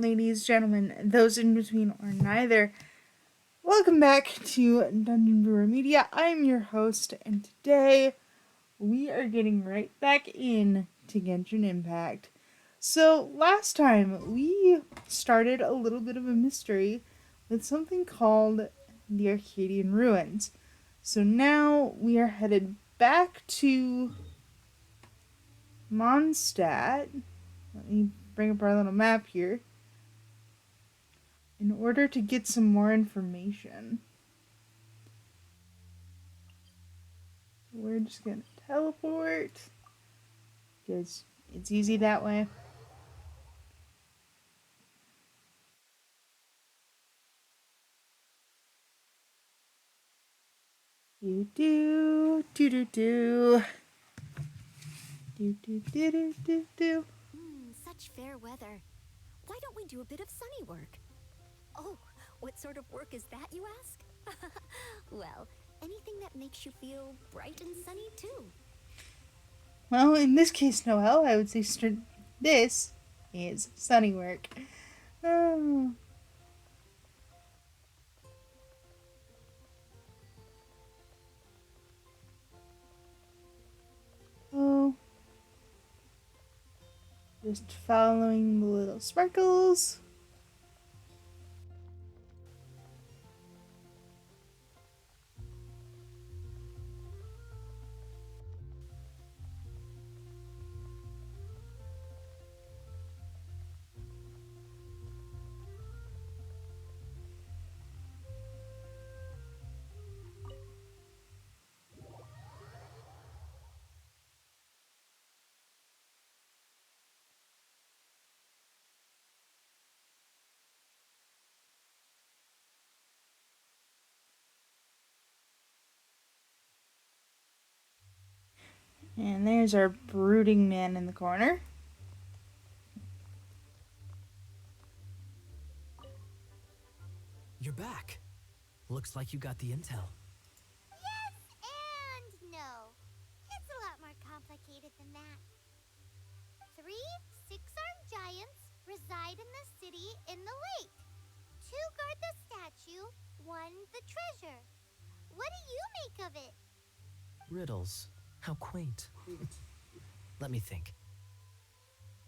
ladies, gentlemen, those in between or neither. Welcome back to Dungeon Brewer Media. I'm your host, and today we are getting right back in to Genshin Impact. So, last time we started a little bit of a mystery with something called the Arcadian Ruins. So now we are headed back to Mondstadt. Let me bring up our little map here in order to get some more information. We're just gonna teleport because it's easy that way. Do do do do do do do do do do do. Such fair weather. Why don't we do a bit of sunny work? Oh, what sort of work is that, you ask? Well, anything that makes you feel bright and sunny, too. Well, in this case, Noel, I would say this is sunny work. Oh. Oh. Just following the little sparkles. And there's our brooding man in the corner. You're back. Looks like you got the intel. Yes and no. It's a lot more complicated than that. 3 six-armed giants reside in the city in the lake. 2 guard the statue, 1 the treasure. What do you make of it? Riddles. How quaint. Let me think.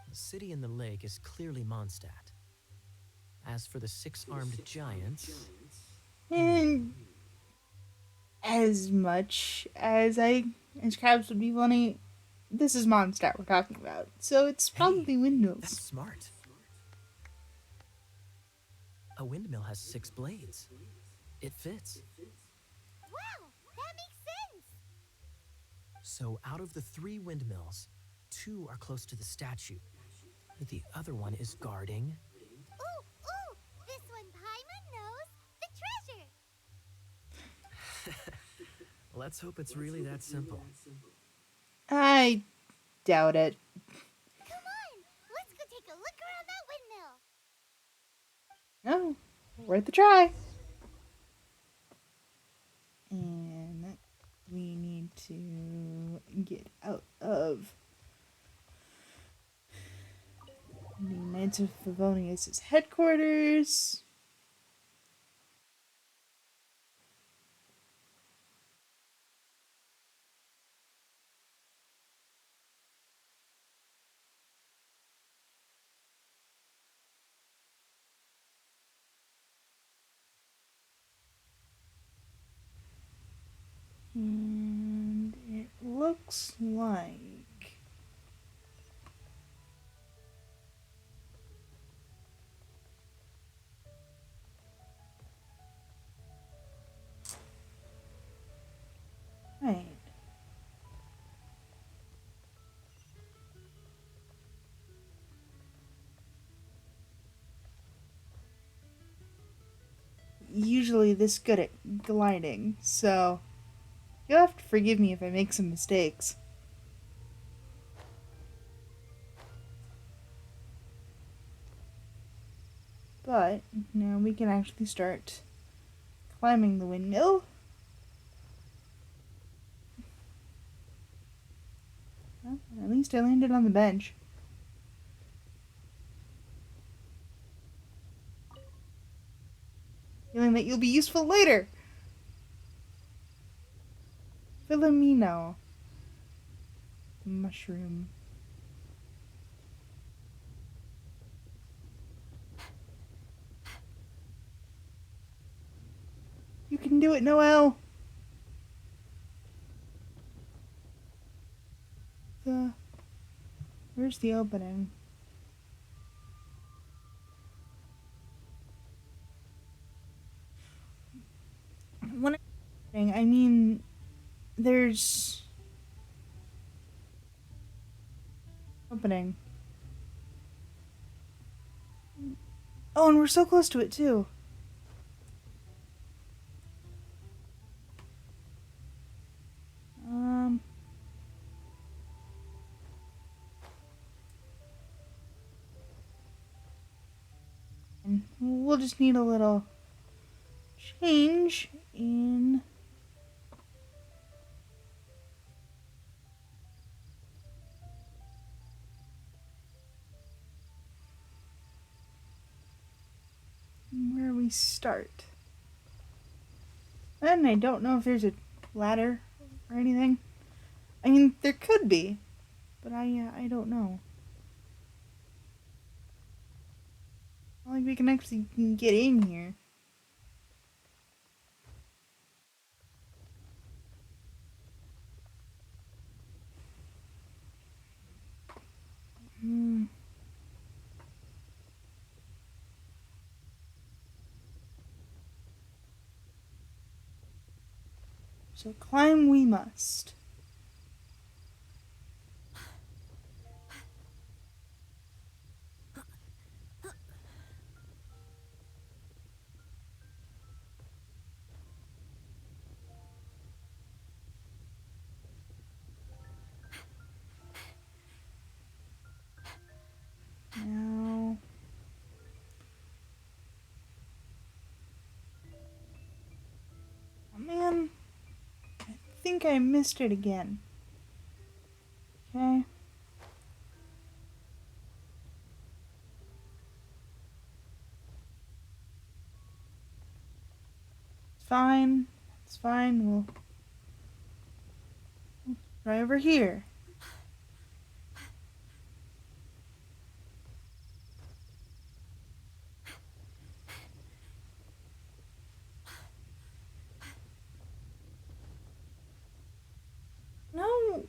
The city in the lake is clearly Mondstadt. As for the 6-armed giants... And as much as crabs would be funny, this is Mondstadt we're talking about. So it's probably windmills. That's smart. A windmill has 6 blades. It fits. Wow, that makes sense. So out of the 3 windmills, 2 are close to the statue. The other one is guarding... Ooh, this one Paimon knows, the treasure. Let's hope it's really that simple. I doubt it. Come on, let's go take a look around that windmill. No, worth a try. And we need to get out of the Knights of Favonius' headquarters. And it looks like right. Usually this good at gliding, so you'll have to forgive me if I make some mistakes. But now we can actually start climbing the windmill. Well, at least I landed on the bench. that you'll be useful later. Filomeno. Mushroom. You can do it, Noelle. Where's the opening? When I mean, there's opening. Oh, and we're so close to it too. And we'll just need a little change in where we start. And I don't know if there's a ladder or anything. I mean, there could be, but I don't know. Not like we can actually get in here. So climb we must. Now, oh man, I think I missed it again. Okay. It's fine. It's fine. We'll try over here. No,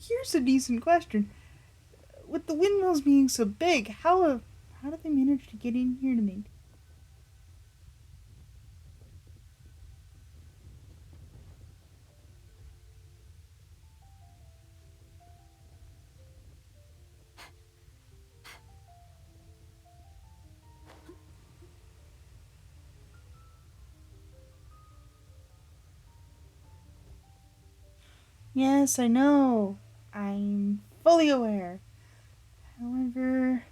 here's a decent question. With the windmills being so big, how did they manage to get in here to me? Yes, I know. I'm fully aware. However,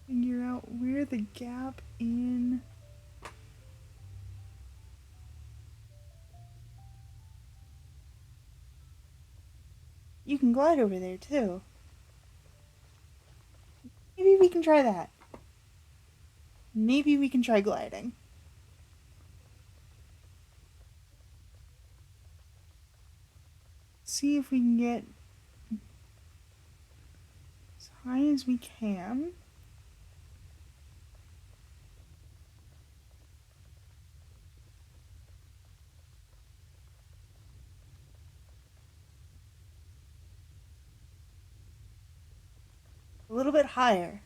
figure out where the gap in. You can glide over there too. Maybe we can try that. Maybe we can try gliding. See if we can get as high as we can. A little bit higher.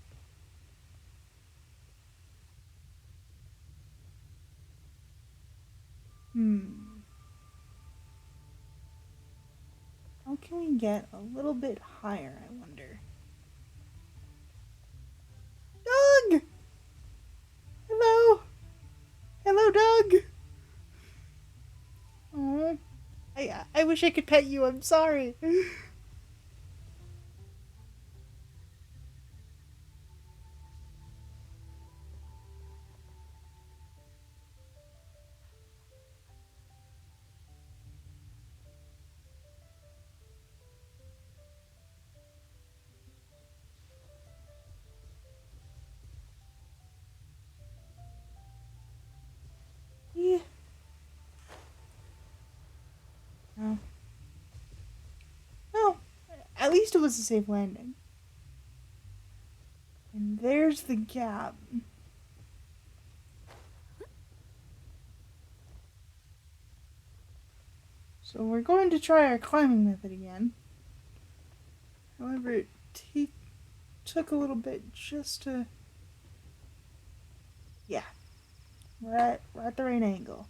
How can we get a little bit higher, I wonder? Doug! Hello! Hello, Doug! Oh, I wish I could pet you. I'm sorry. least it was a safe landing. And there's the gap. So we're going to try our climbing method again. However, it took a little bit just to... Yeah, we're at the right angle.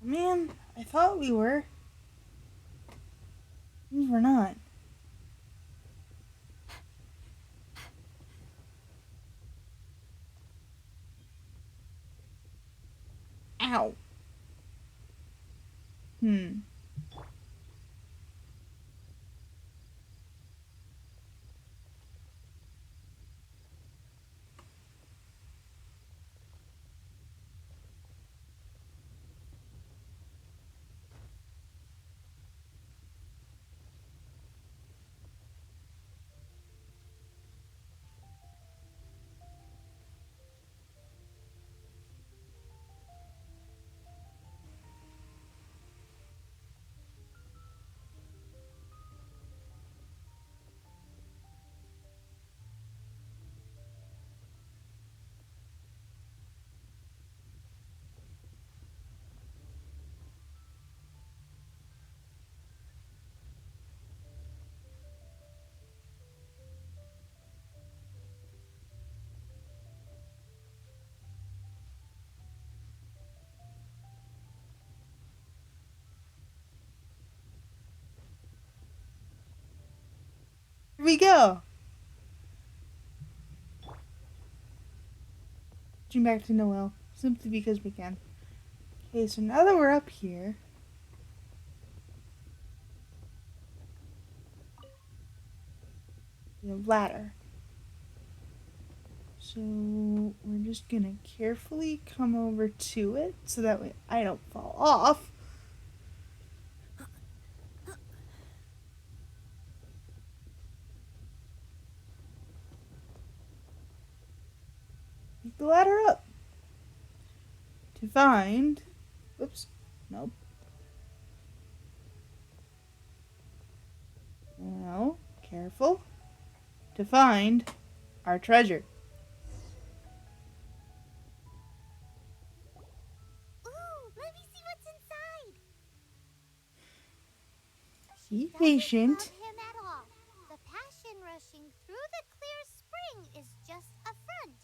Man, I thought we were. We were not. Ow. Here we go. Jump back to Noel, simply because we can. Okay, so now that we're up here, we have ladder. So we're just gonna carefully come over to it so that way I don't fall off. Pick the ladder up to find. Oops, nope. Now, careful to find our treasure. Ooh, let me see what's inside. Be Doesn't patient. love him at all. The passion rushing through the clear spring is just a front.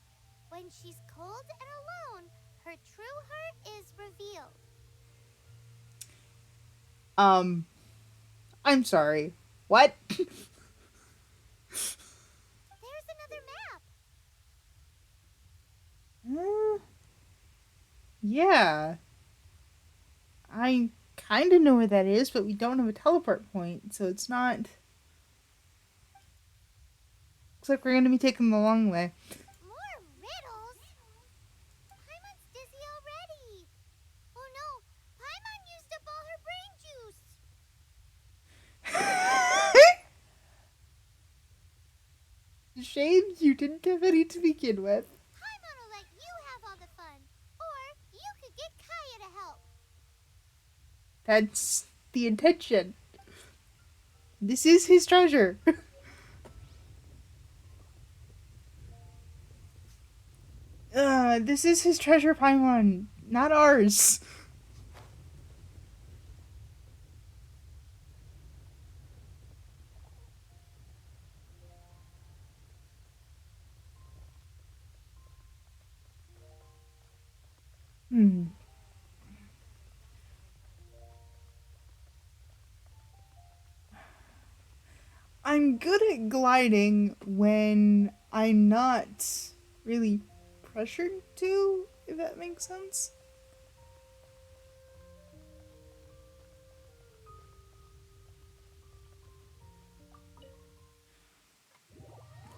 When she's cold and alone, her true heart is revealed. I'm sorry. What? There's another map. Yeah. I kind of know where that is, but we don't have a teleport point, so it's not. Looks like we're going to be taking the long way. More riddles? Paimon's dizzy already. Oh no, Paimon used up all her brain juice. Shame you didn't have any to begin with. Paimon will let you have all the fun. Or you could get Kaya to help. That's the intention. This is his treasure. This is his treasure, Paimon, not ours. Hmm. I'm good at gliding when I'm not really pressured to, if that makes sense.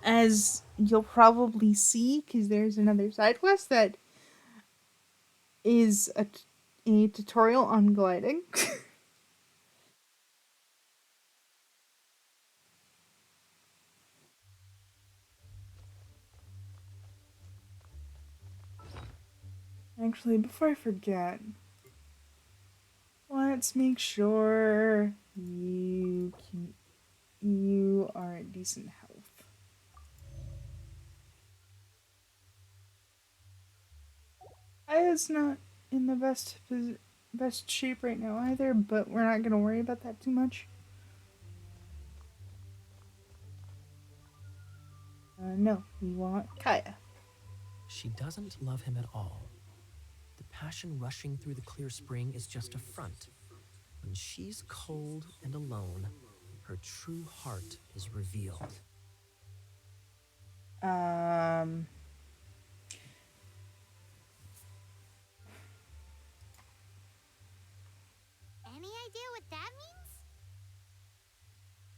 As you'll probably see, because there's another side quest that is a tutorial on gliding. Actually, before I forget, let's make sure you are at decent health. Aya's not in the best shape right now either, but we're not gonna worry about that too much. No, we want Kaya. She doesn't love him at all. The passion rushing through the clear spring is just a front. When she's cold and alone, her true heart is revealed. Um, Any idea what that means?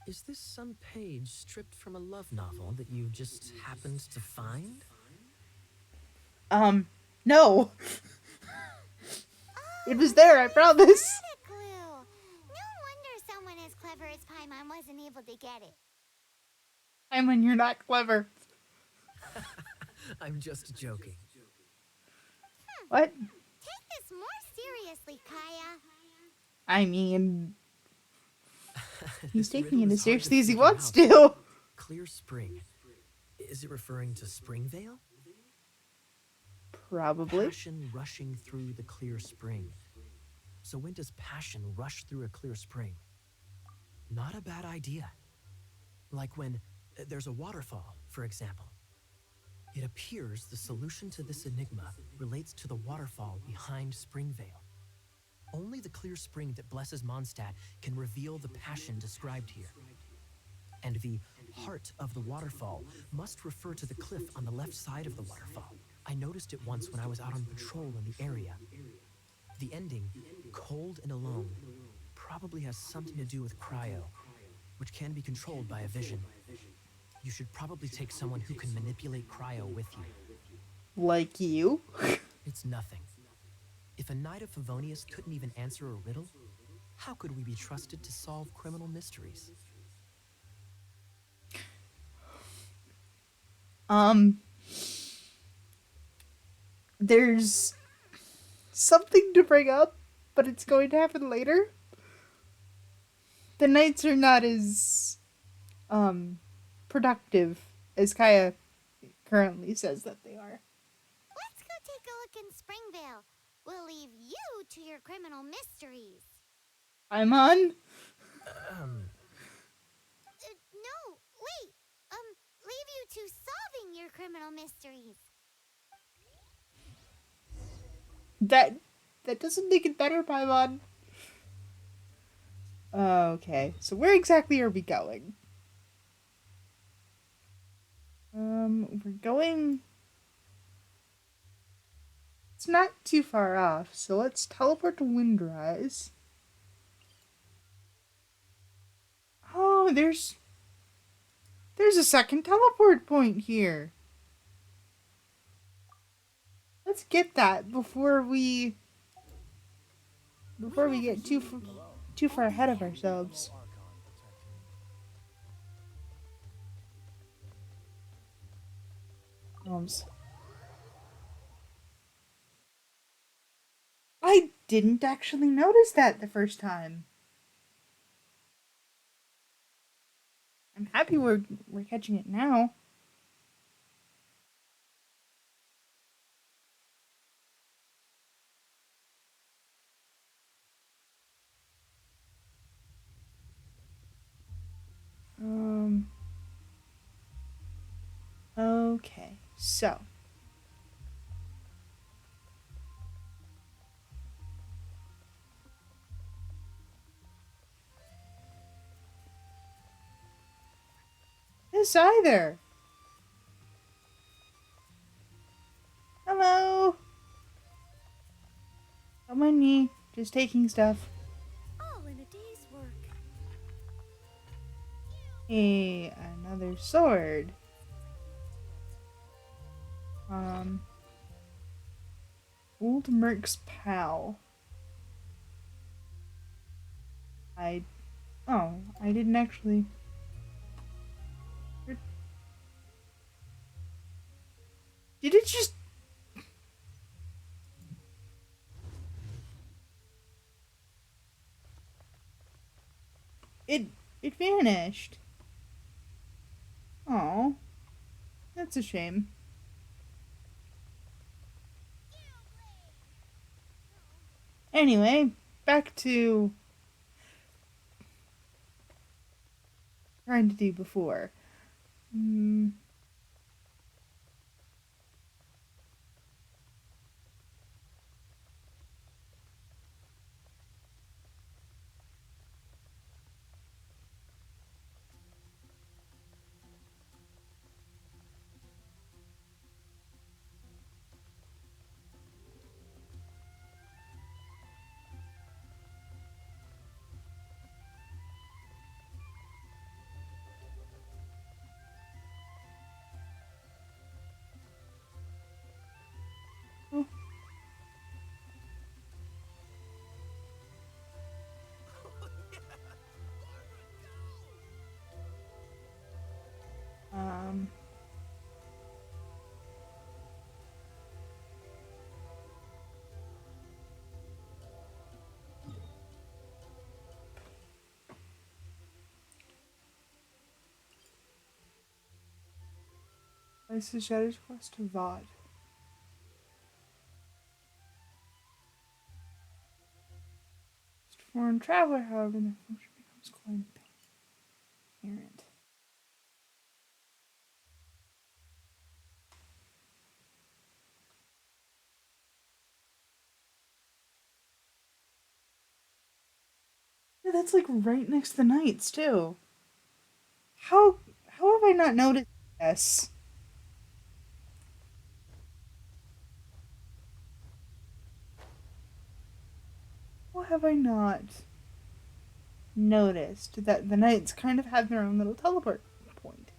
Is this some page stripped from a love novel that you just happened to find? no. Oh, It was there, I promise. got a clue. No wonder someone as clever as Paimon wasn't able to get it. I'm when you're not clever. I'm just joking. What? Take this more seriously, Kaya. I mean, he's This taking riddle it is as hard to seriously as he figure wants out. to. Clear spring. Is it referring to Springvale? Probably. Passion rushing through the clear spring. So when does passion rush through a clear spring? Not a bad idea. Like when there's a waterfall, for example. It appears the solution to this enigma relates to the waterfall behind Springvale. Only the clear spring that blesses Mondstadt can reveal the passion described here. And the heart of the waterfall must refer to the cliff on the left side of the waterfall. I noticed it once when I was out on patrol in the area. The ending, cold and alone, probably has something to do with cryo, which can be controlled by a vision. You should probably take someone who can manipulate cryo with you. Like you. It's nothing. If a knight of Favonius couldn't even answer a riddle, how could we be trusted to solve criminal mysteries? There's something to bring up, but it's going to happen later. The knights are not as, productive as Kaya currently says that they are. Let's go take a look in Springvale. We'll leave you to your criminal mysteries. I'm on. No, wait. Leave you to solving your criminal mysteries. That doesn't make it better, Paimon. Okay, so where exactly are we going? We're going. It's not too far off, so let's teleport to Windrise. Oh, there's a second teleport point here. Let's get that before we get too far ahead of ourselves. I didn't actually notice that the first time. I'm happy we're catching it now. Okay, so Yes, either. Hello. Don't mind me. Just taking stuff. All in a day's work. Hey, another sword. Old Merc's pal. I. Oh, I didn't actually. Did it just. It. It vanished. Oh, that's a shame. Anyway, back to trying to do before. Hmm. Oh, um. Place the Shattered Quest to VOD. Foreign traveler, however, their function becomes quite apparent. Yeah, that's like right next to the knights too. How how have I not noticed this? How have I not noticed that the knights kind of have their own little teleport point?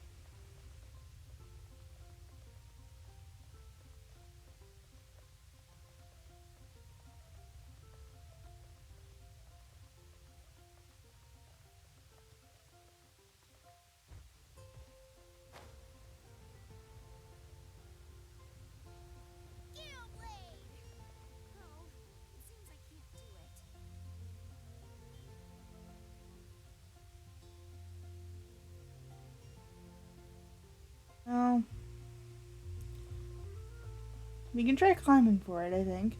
Oh, it seems I can't do it. Well, we can try climbing for it, I think.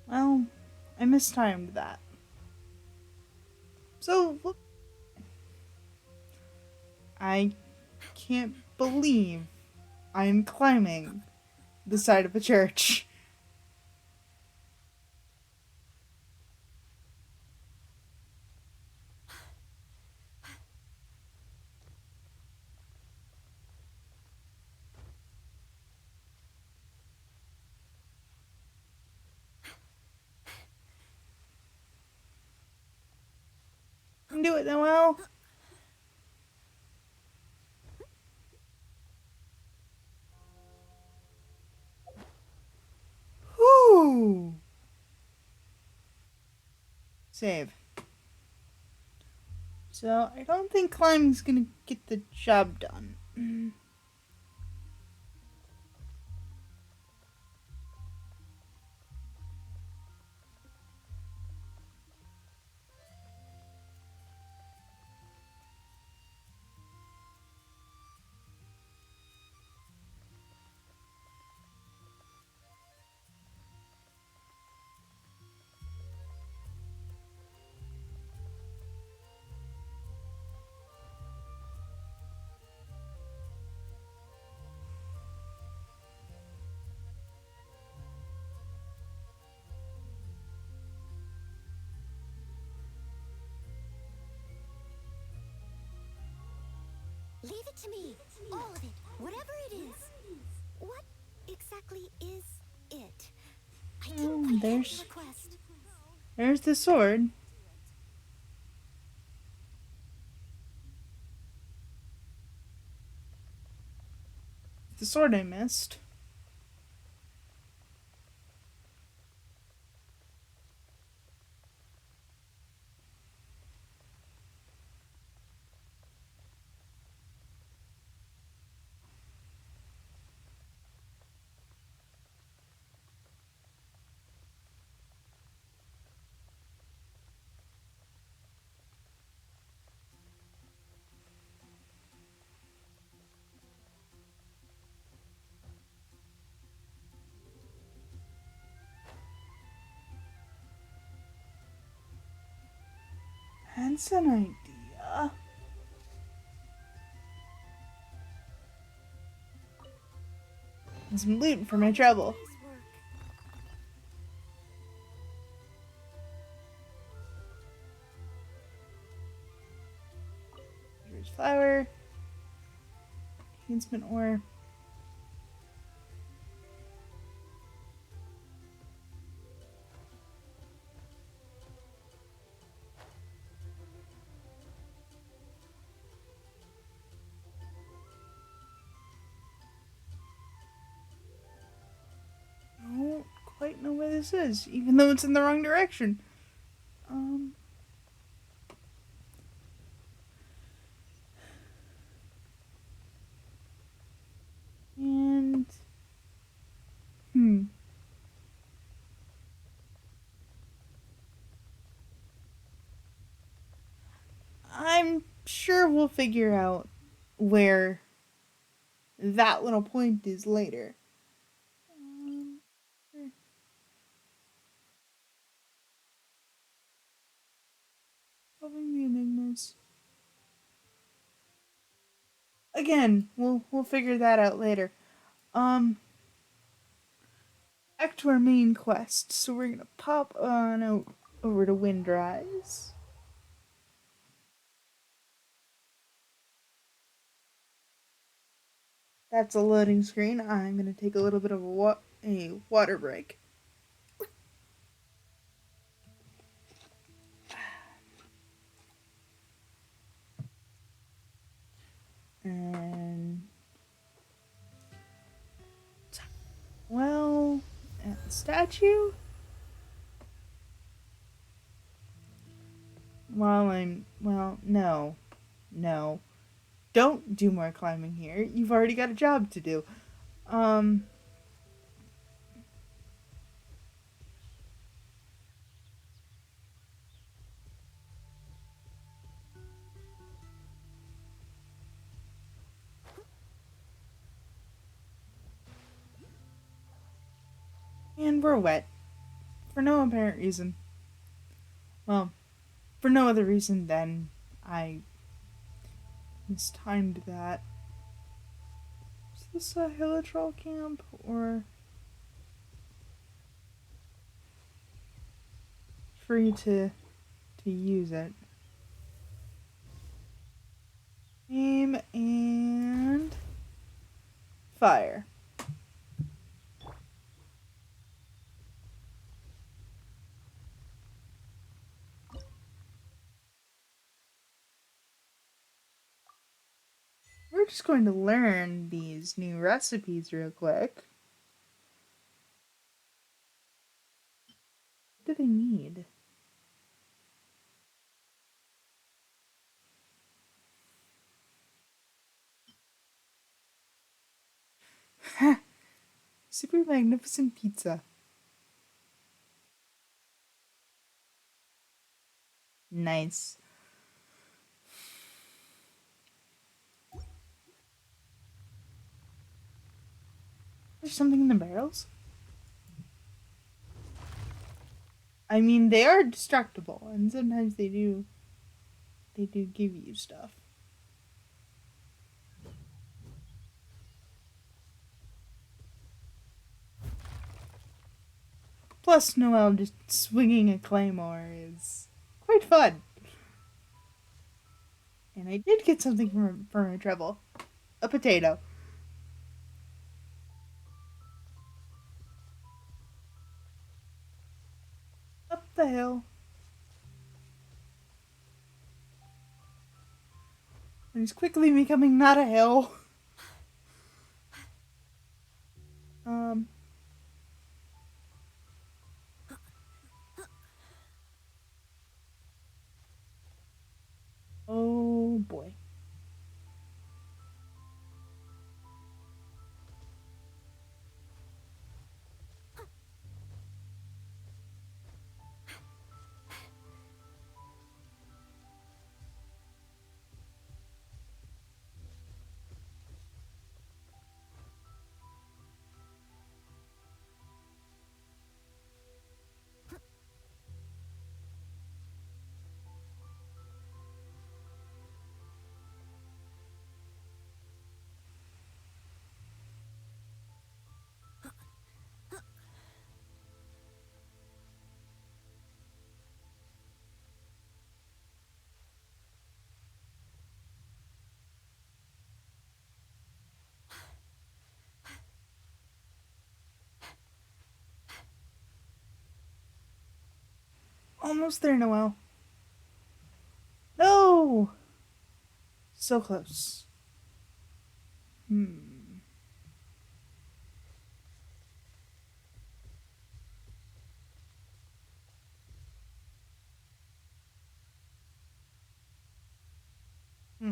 Well, I mistimed that. So, look, I can't believe I'm climbing the side of a church. You can do it, Noel. Whoo! Save. So I don't think climbing's gonna get the job done. Leave it to me. All of it. Whatever it is. What exactly is it? I didn't quite get the request. There's the sword. The sword I missed. That's an idea. And some loot for my trouble. Nice work. Here's flour. Enhancement ore. I don't quite know where this is, even though it's in the wrong direction. Um. And. I'm sure we'll figure out where that little point is later. Um, Solving the enigmas. Again, we'll figure that out later. Back to our main quest. So we're gonna pop on out over to Windrise. That's a loading screen. I'm gonna take a little bit of a water break. And well, at the statue. No. Don't do more climbing here. You've already got a job to do. Um, and we're wet. For no apparent reason. Well, for no other reason than I mistimed that. Is this a Hilitrol camp or free to use it? Aim and fire. We're just going to learn these new recipes real quick. What do they need? Super magnificent pizza. Nice. There's something in the barrels? I mean, they are destructible, and sometimes they do give you stuff. Plus, Noelle just swinging a claymore is quite fun. And I did get something from her treble. A potato. Up the hill. And it's quickly becoming not a hill. Um. Oh boy. Almost there, Noelle. No! So close. Hmm. Hmm.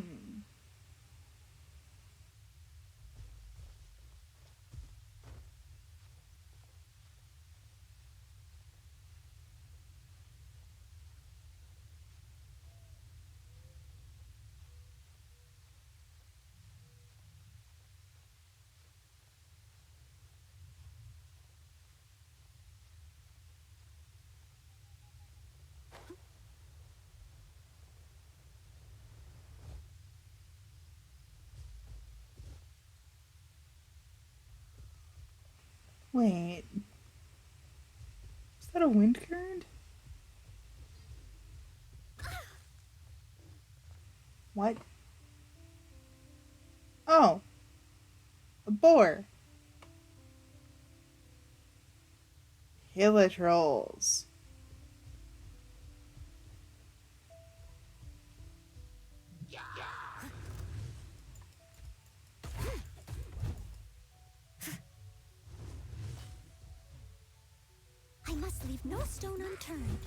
Wait. Is that a wind current? What? Oh. A boar. Hilitrolls. I must leave no stone unturned.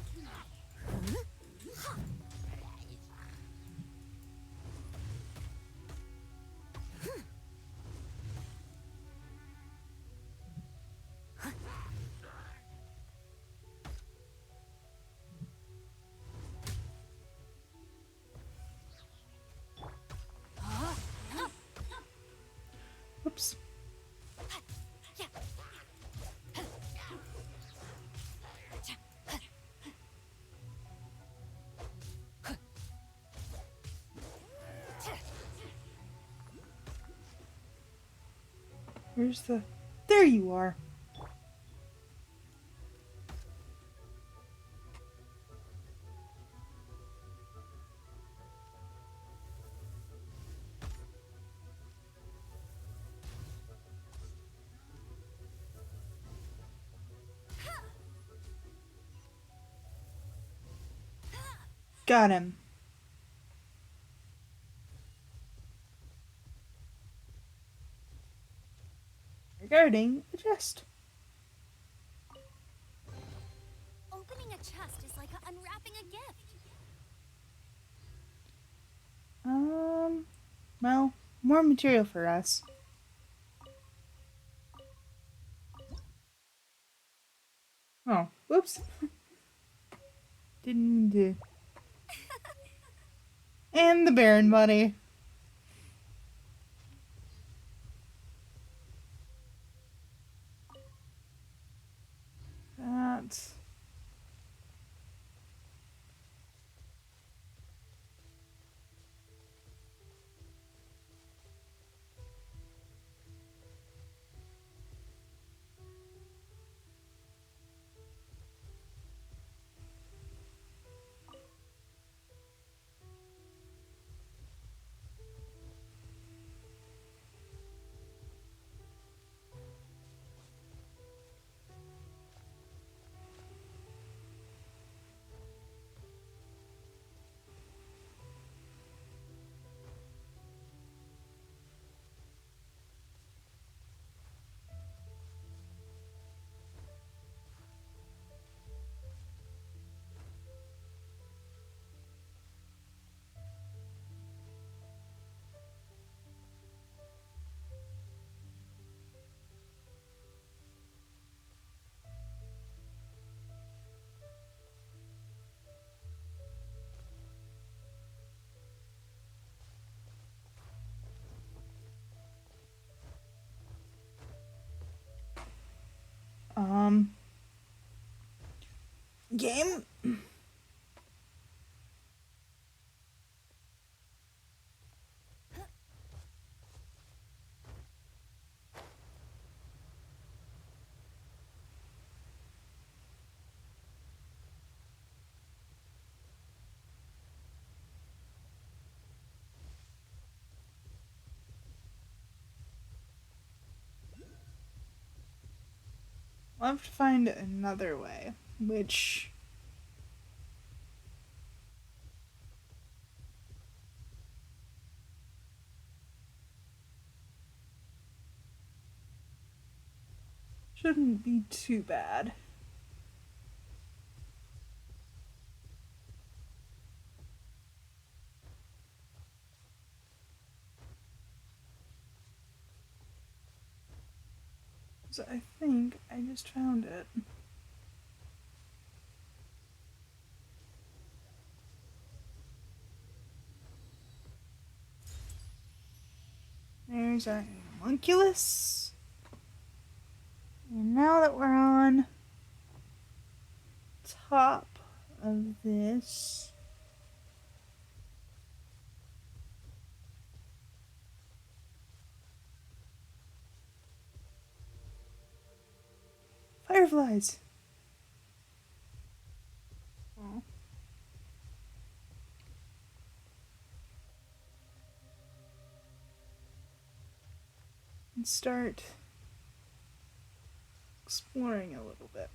Oops. Where's the... There you are. Got him. Regarding the chest. Opening a chest is like unwrapping a gift. Well, more material for us. Oh, whoops. Didn't mean to. And the Baron Bunny. That's... Um... Game? I'll have to find another way, which... shouldn't be too bad. So I think I just found it. There's our homunculus. And now that we're on top of this, fireflies. Oh. And start exploring a little bit.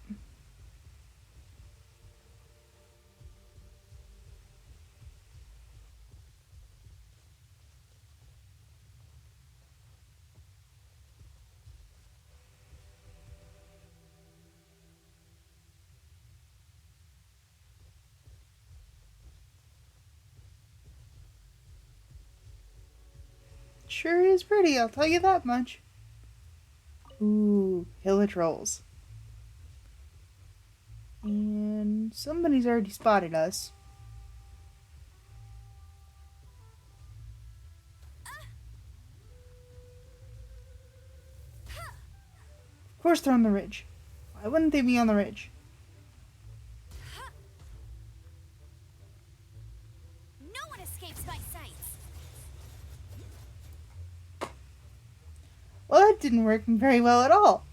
Sure is pretty, I'll tell you that much. Ooh, hill of trolls. And somebody's already spotted us. Of course they're on the ridge. Why wouldn't they be on the ridge? No one escapes my sights. Well, that didn't work very well at all.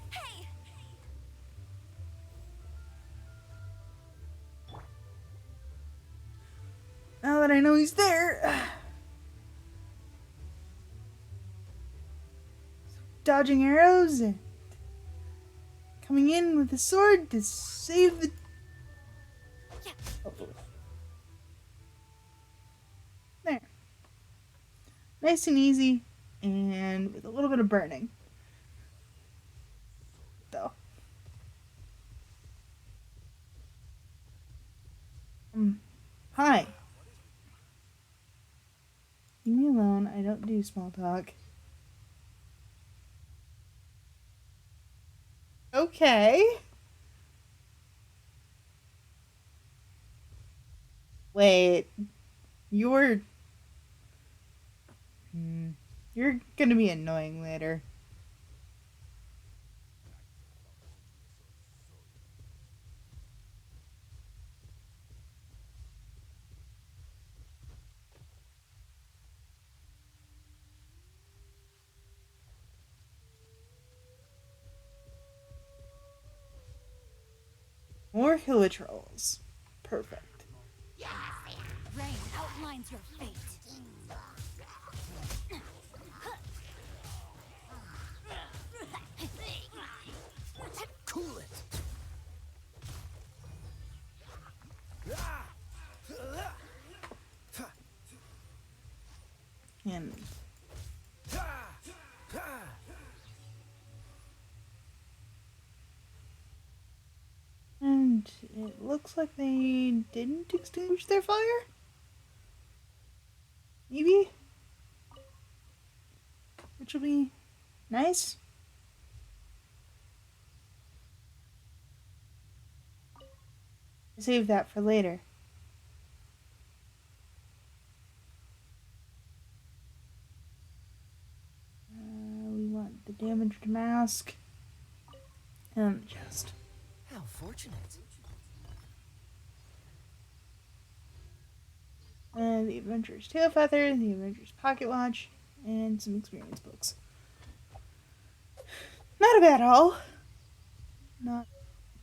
Hey! Now that I know he's there. Dodging arrows and coming in with a sword to save the... Oh. There. Nice and easy, and with a little bit of burning. Though. Hi. do small talk. Okay. Wait. You're... You're gonna be annoying later. More Hilitrolls. Perfect. Rain outlines your fate. Cool it. And it looks like they didn't extinguish their fire? Maybe? Which will be nice. Save that for later. We want the damaged mask. And the chest. How fortunate. The Adventurer's Tail Feather, the Adventurer's Pocket Watch, and some experience books. Not a bad haul. Not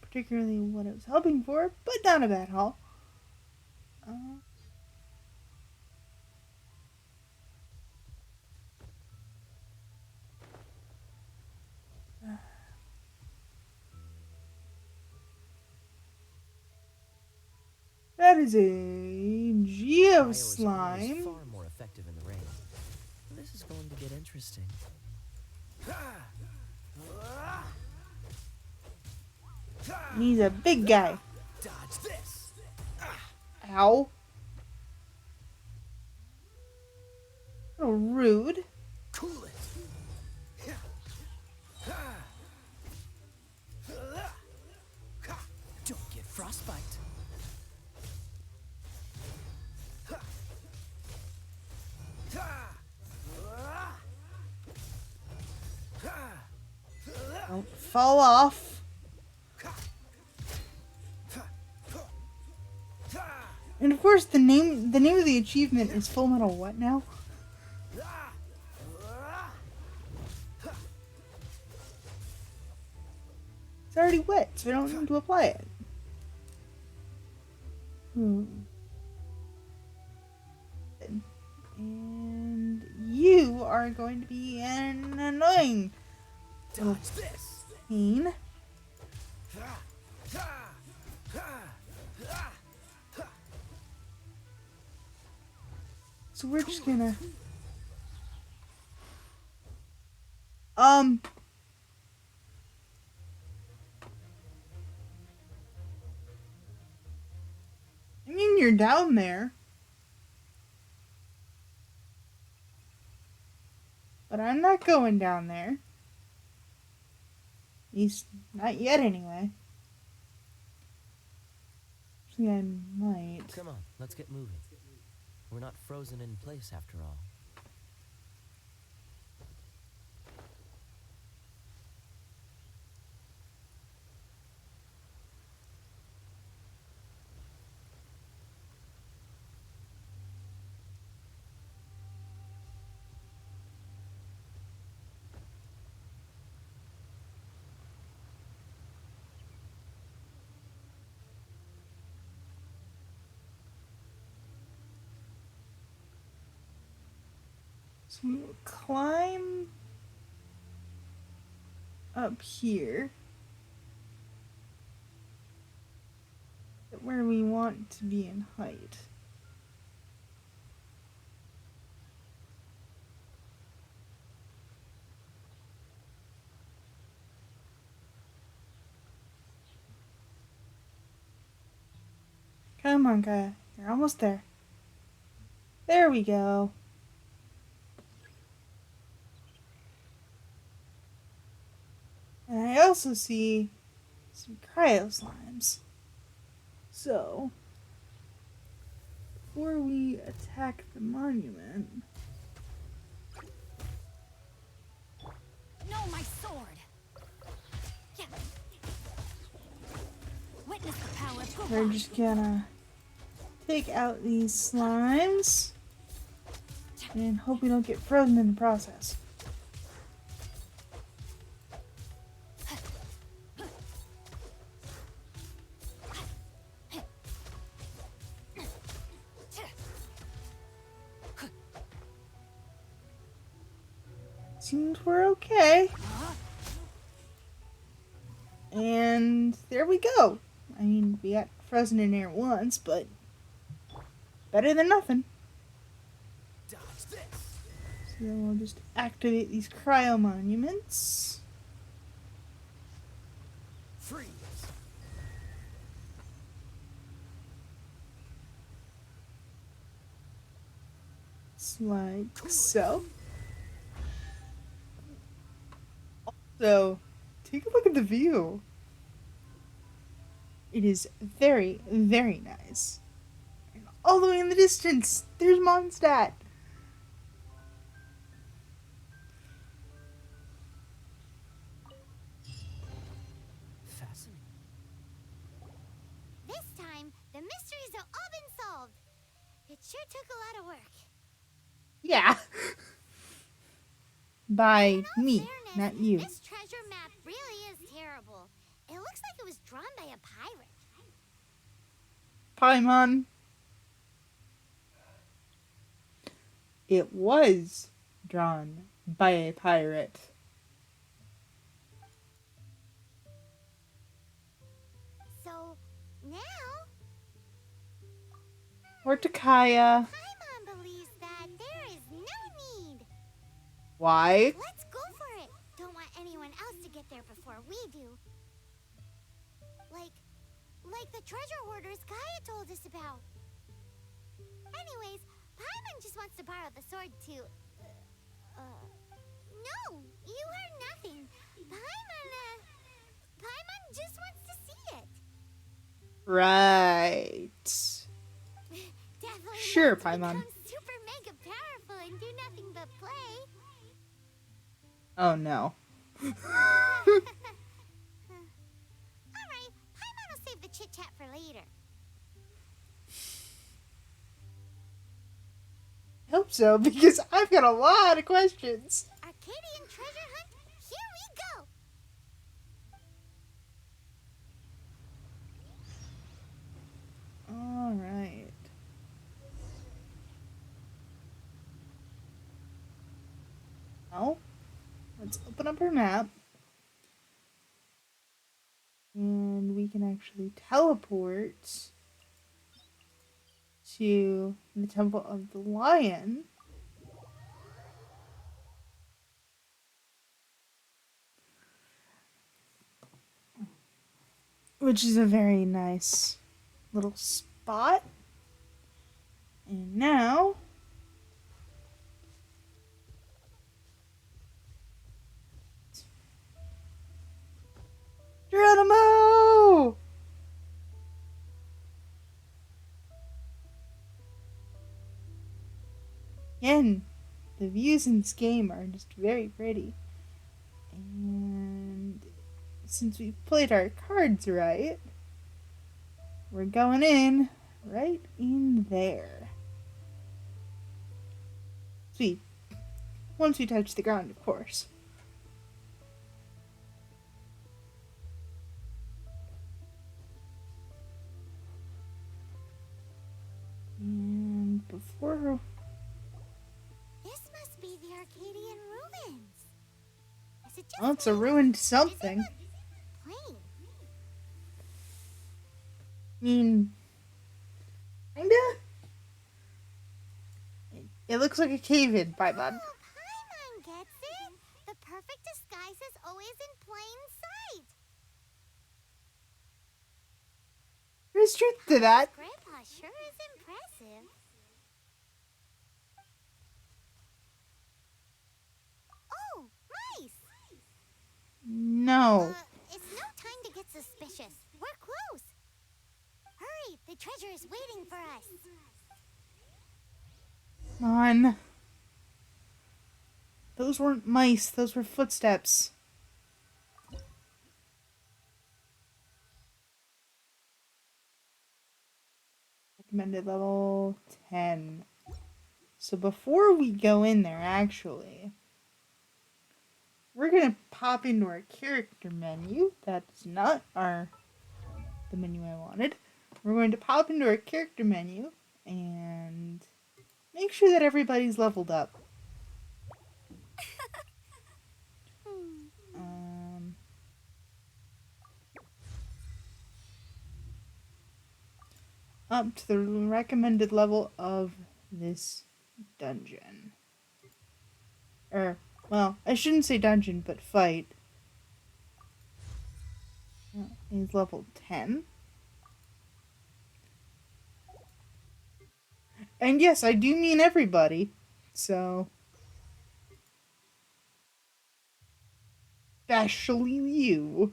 particularly what I was hoping for, but not a bad haul. That is a Geo Bio is always Slime. far more effective in the rain. This is going to get interesting. And he's a big guy. Dodge this. Ow. A little rude. Cool it. Don't get frostbite. Don't fall off. And of course, the name of the achievement is Full Metal what now? It's already wet, so we don't need to apply it. And you are going to be an annoying little pain. So we're just gonna I mean, you're down there. But I'm not going down there. At least, not yet anyway. Actually, I might. Come on, let's get moving. We're not frozen in place after all. So we will climb up here. Where we want to be in height. Come on, Kaya. You're almost there. There we go. I also see some cryo slimes. So, before we attack the monument... No, my sword! Yeah. Witness the power of we're Gohan. just gonna take out these slimes and hope we don't get frozen in the process. Seems we're okay. And there we go. I mean, we got frozen in air once, but better than nothing. Dodge this. So then we'll just activate these cryo monuments. Freeze. Like so. So, take a look at the view. It is very, very nice. And all the way in the distance, there's Mondstadt. Fascinating. This time, the mysteries have all been solved. It sure took a lot of work. Yeah. By In all me, fairness, not you. This treasure map really is terrible. It looks like it was drawn by a pirate. Paimon. It was drawn by a pirate. So, now, Hortakaya. Paimon believes that there is no need. Why? Let's go for it. Don't want anyone else to get there before we do. Like the treasure hoarders Kaya told us about. Anyways, Paimon just wants to borrow the sword to... No, you heard nothing. Paimon just wants to see it. Right. Definitely Sure, not to Paimon. become super mega powerful and do nothing but play. Oh no. Alright, Paimon will save the chit-chat for later. I hope so, because I've got a lot of questions. Arcadian treasure hunt, here we go! Alright. Well, let's open up our map. And we can actually teleport to the Temple of the Lion. Which is a very nice little spot. And now... Geronimo! Again, the views in this game are just very pretty. And since we played our cards right, we're going in right in there. Sweet. Once we touch the ground, of course. And before... This must be the Arcadian ruins. Is it just Well, it's a me? ruined Does it something. look plain? I mean... Kinda? It looks like a cave-in, Paimon. Oh, Paimon gets it. The perfect disguise is always in plain sight. There's truth to that. Grandpa sure is impressive. Oh, mice! No. It's no time to get suspicious. We're close. Hurry, the treasure is waiting for us. Come on. Those weren't mice, those were footsteps. Recommended level 10. So before we go in there, actually, we're going to pop into our character menu. That's not the menu I wanted. We're going to pop into our character menu and make sure that everybody's leveled up. Up to the recommended level of this dungeon. Well, I shouldn't say dungeon, but fight. Is level 10. And yes, I do mean everybody. So, especially you.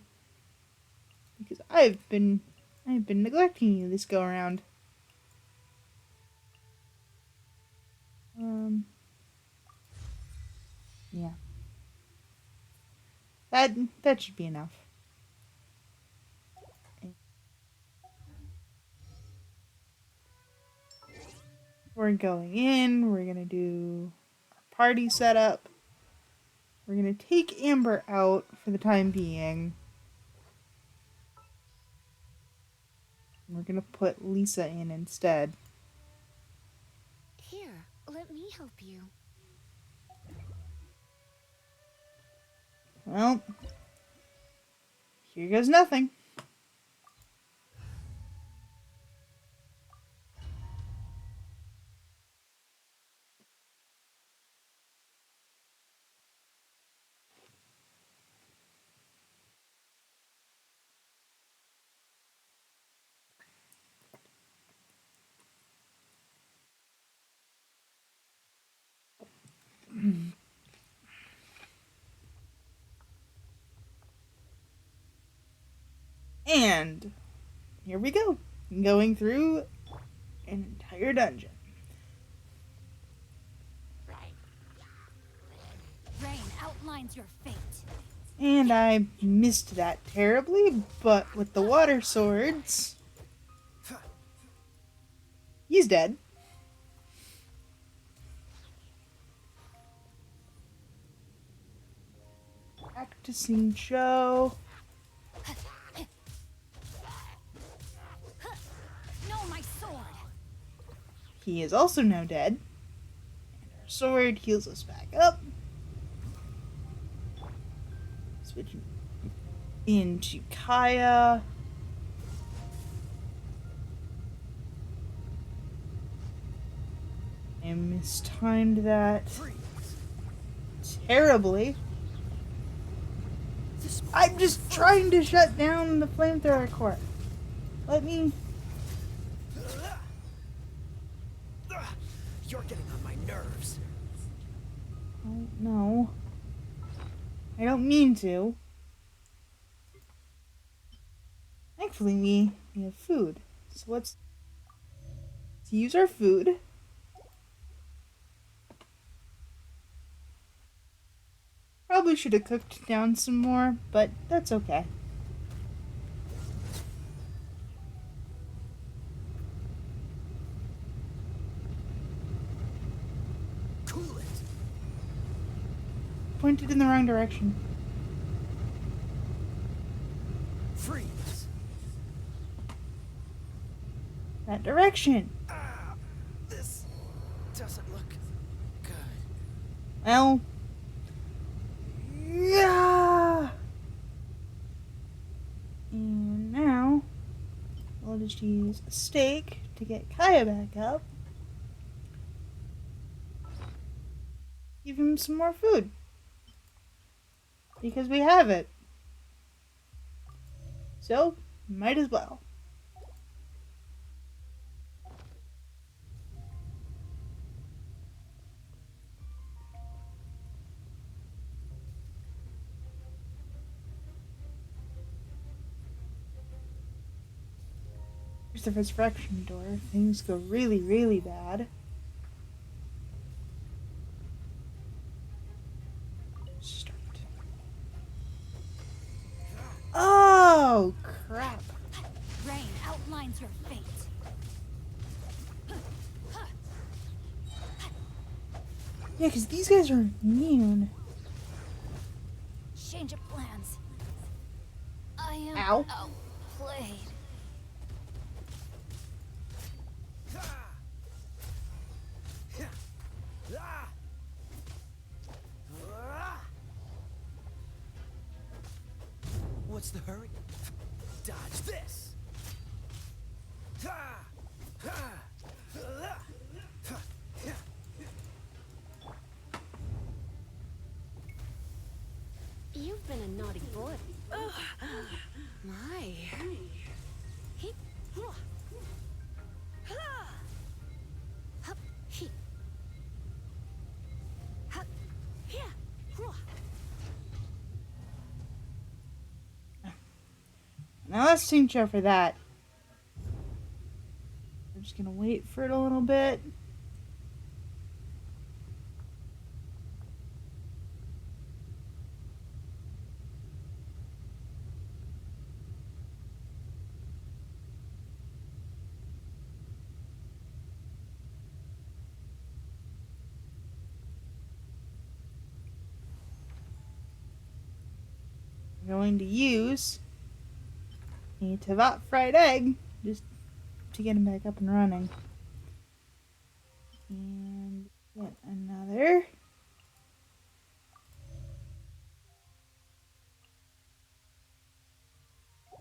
Because I've been neglecting you this go around. Yeah. That should be enough. We're going in, we're gonna do our party setup. We're gonna take Amber out for the time being. We're gonna put Lisa in instead. Here, let me help you. Well, here goes nothing. And here we go. Going through an entire dungeon. Rain outlines your fate. And I missed that terribly, but with the water swords, he's dead. Practicing Joe. No, my sword. He is also now dead. And our sword heals us back up. Switching into Kaya. I mistimed that terribly. I'm just trying to shut down the flamethrower core. Let me... You're getting on my nerves. Oh, no. I don't mean to. Thankfully, we have food. So let's use our food. Probably should have cooked down some more, but that's okay. Cool it. Pointed in the wrong direction. Freeze. That direction. This doesn't look good. Well... Yeah. And now, we'll just use a stake to get Kaya back up. Give him some more food. Because we have it. So, might as well. Here's the resurrection door. If things go really, really bad. Start. Oh, crap. Rain outlines your fate. Yeah, because these guys are immune. Change of plans. I am Ow. outplayed. What's the hurry? Dodge this! You've been a naughty boy. My. Now let's sync up for that. We're just gonna wait for it a little bit. I'm going to use a Tavat fried egg just to get him back up and running. And yet another.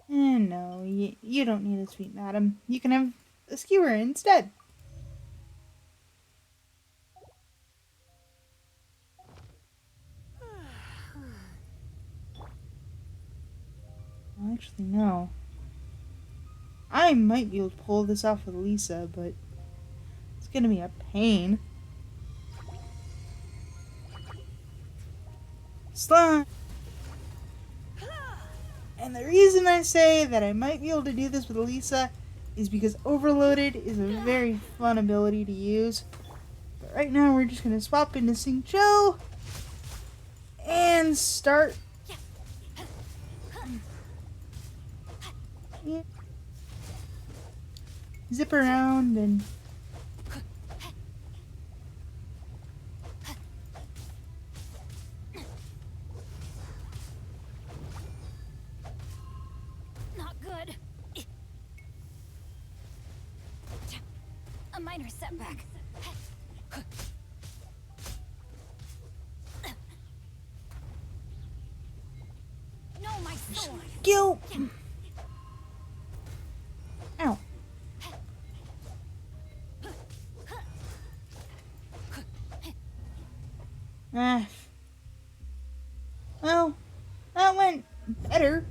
And no, you don't need a sweet madam. You can have a skewer instead. Well, actually, no. I might be able to pull this off with Lisa, but it's gonna be a pain. Slime! And the reason I say that I might be able to do this with Lisa is because Overloaded is a very fun ability to use. But right now we're just gonna swap into Sing Cho and start. Yeah. Zip around and Not good. A minor setback. No, my sword. Gil. Ow. Ah. Well, that went better.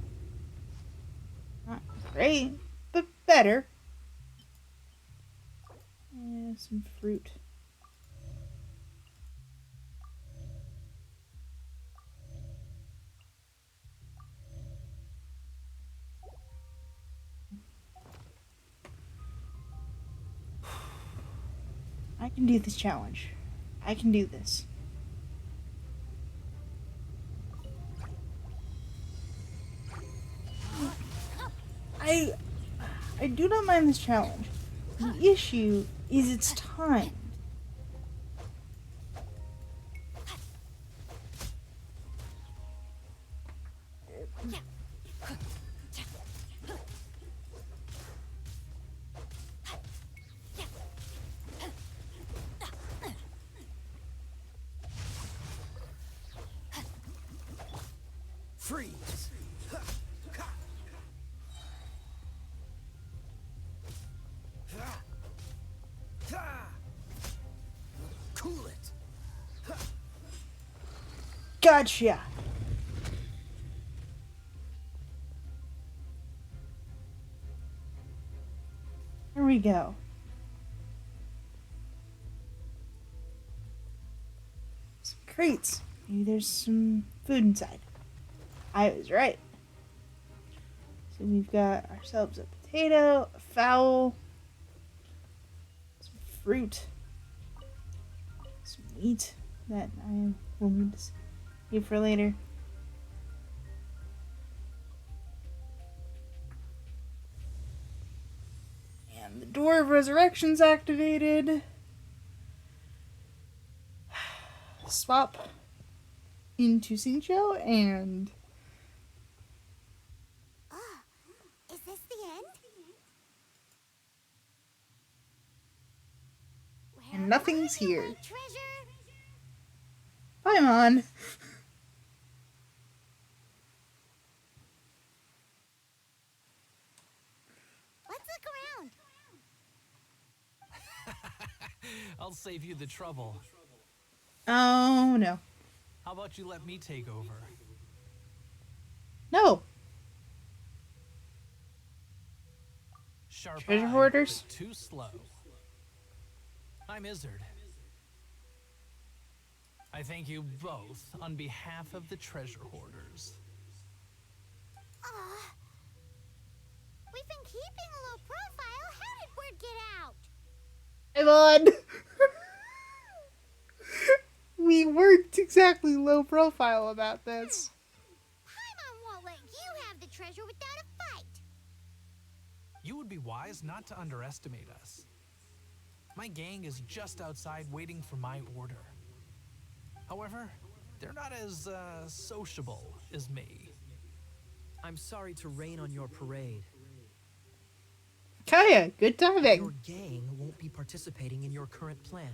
Not great, but better. And some fruit. I can do this challenge. I can do this. I do not mind this challenge. The issue is its time. Freeze! Cool it! Gotcha. Here we go. Some crates. Maybe there's some food inside. I was right. So we've got ourselves a potato, fowl, some fruit, some meat that I will need to save for later. And the Door of Resurrection's activated. Swap into Xingqiu and Is this the end? Where nothing's are you, here. my treasure? Paimon. Let's look around. I'll save you the trouble. Oh no. How about you let me take over? No. Sharp Treasure eye, hoarders? but too slow. I'm Izzard. I thank you both on behalf of the treasure hoarders. We've been keeping a low profile. How did word get out? Paimon. We weren't exactly low profile about this. Paimon won't let you have the treasure without a fight. You would be wise not to underestimate us. My gang is just outside waiting for my order. However, they're not as sociable as me. I'm sorry to rain on your parade. Kaya, good Your timing. gang won't be participating in your current plan.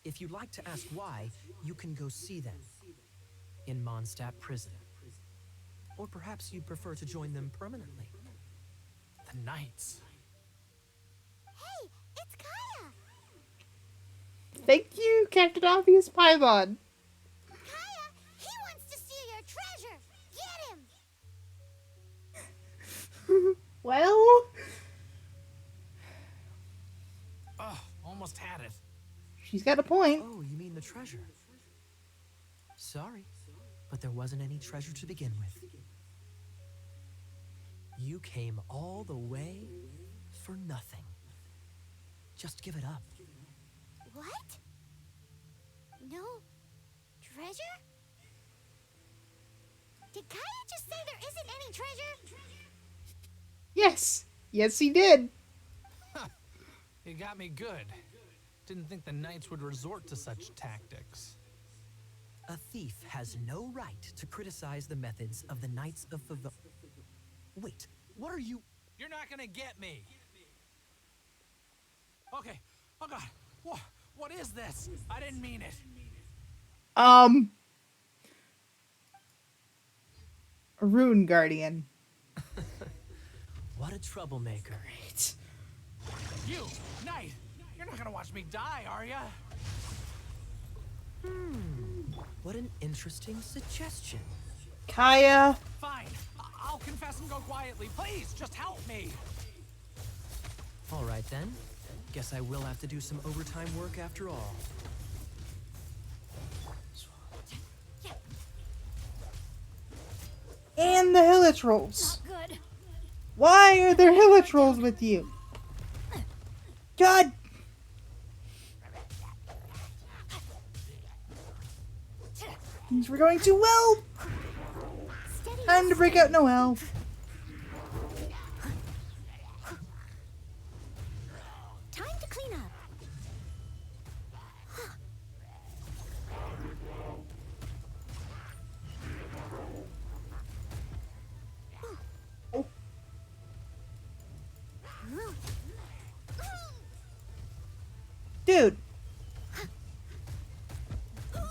If you'd like to ask why, you can go see them in Mondstadt prison. Or perhaps you'd prefer to join them permanently. The Knights. Hey, it's Kaya. Thank you, Captain Obvious Paimon. Kaya, he wants to steal your treasure. Get him. Well, Oh, almost had it. she's got a point. Oh, you mean the treasure? Sorry, but there wasn't any treasure to begin with. You came all the way for nothing. Just give it up. What? No treasure? Did Kaya just say there isn't any treasure? Yes. Yes, he did. You got me good. Didn't think the Knights would resort to such tactics. A thief has no right to criticize the methods of the Knights of Wait, what are you? You're not gonna get me. Okay. Oh God. What is this? I didn't mean it. A Rune Guardian. What a troublemaker. Right. You, Knight. You're not gonna watch me die, are ya? What an interesting suggestion. Kaya. Fine. I'll confess and go quietly. Please, just help me. All right then. Guess I will have to do some overtime work after all. And the Hilitrolls. Good. Why are there Hilitrolls with you? God. Things were going too well. Steady. Time to break out Noel. Time to clean up. Dude.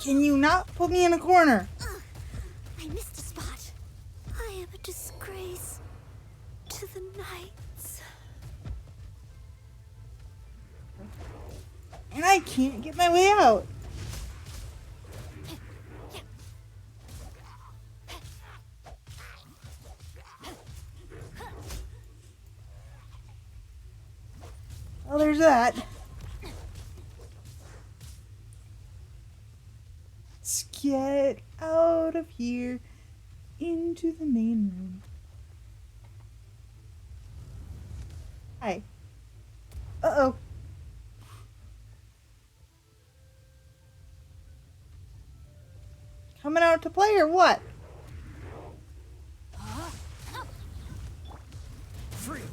Can you not put me in a corner? I missed a spot. I am a disgrace to the Knights. And I can't get my way out. Well, there's that. Let's get out of here into the main room. Hi. Uh-oh. Coming out to play or what? Freeze!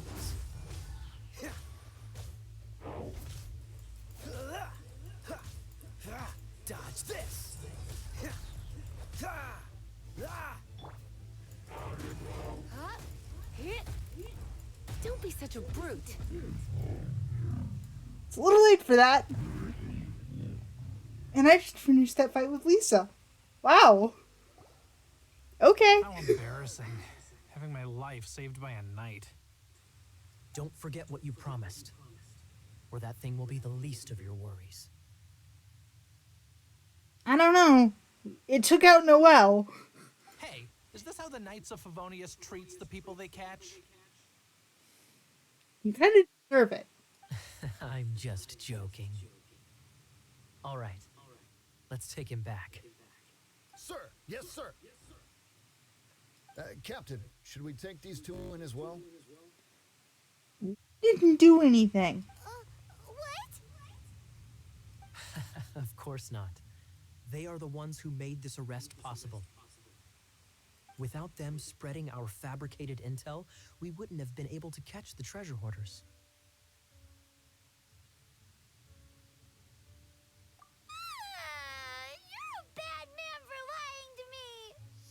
Dodge this! Don't be such a brute. It's a little late for that. And I just finished that fight with Lisa. Wow. Okay. How embarrassing. Having my life saved by a knight. Don't forget what you promised, or that thing will be the least of your worries. I don't know. It took out Noelle. Hey, is this how the Knights of Favonius treats the people they catch? You kind of deserve it. I'm just joking. All right, let's take him back. Sir, yes, sir. Captain, should we take these two in as well? Didn't do anything. What? Of course not. They are the ones who made this arrest possible. Without them spreading our fabricated intel, we wouldn't have been able to catch the treasure hoarders. You're a bad man for lying to me.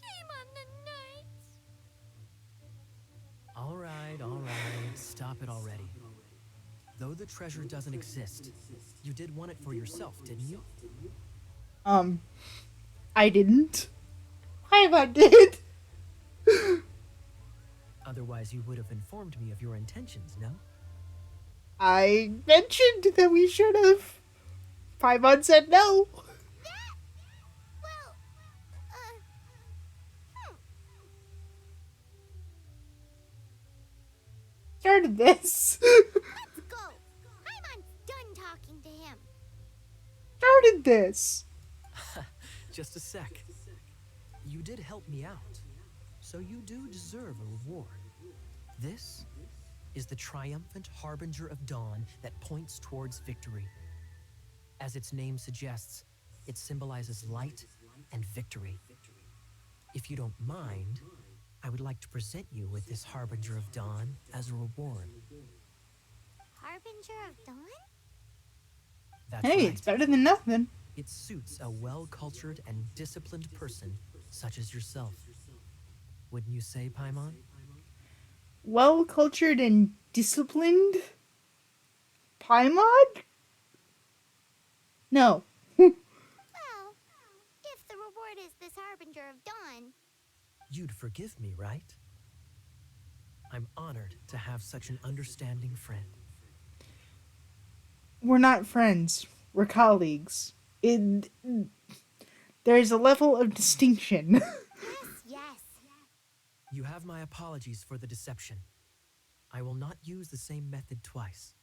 Shame on the knights. All right, stop it already. Though the treasure doesn't exist, you did want it for yourself, didn't you? I didn't. I did. Otherwise, you would have informed me of your intentions, no? I mentioned that we should have. Paimon said no. That? Well, Started this. let's go. Paimon's done talking to him. Started this. Just a sec. You did help me out, so you do deserve a reward. This is the triumphant harbinger of dawn that points towards victory. As its name suggests, it symbolizes light and victory. If you don't mind, I would like to present you with this harbinger of dawn as a reward. Harbinger of Dawn? That's Hey, right. it's better than nothing. It suits a well-cultured and disciplined person such as yourself. Wouldn't you say, Paimon? Well cultured and disciplined? Paimon? No. Well, if the reward is this Harbinger of Dawn, You'd forgive me, right? I'm honored to have such an understanding friend. We're not friends. We're colleagues. There's a level of distinction. yes. You have my apologies for the deception. I will not use the same method twice.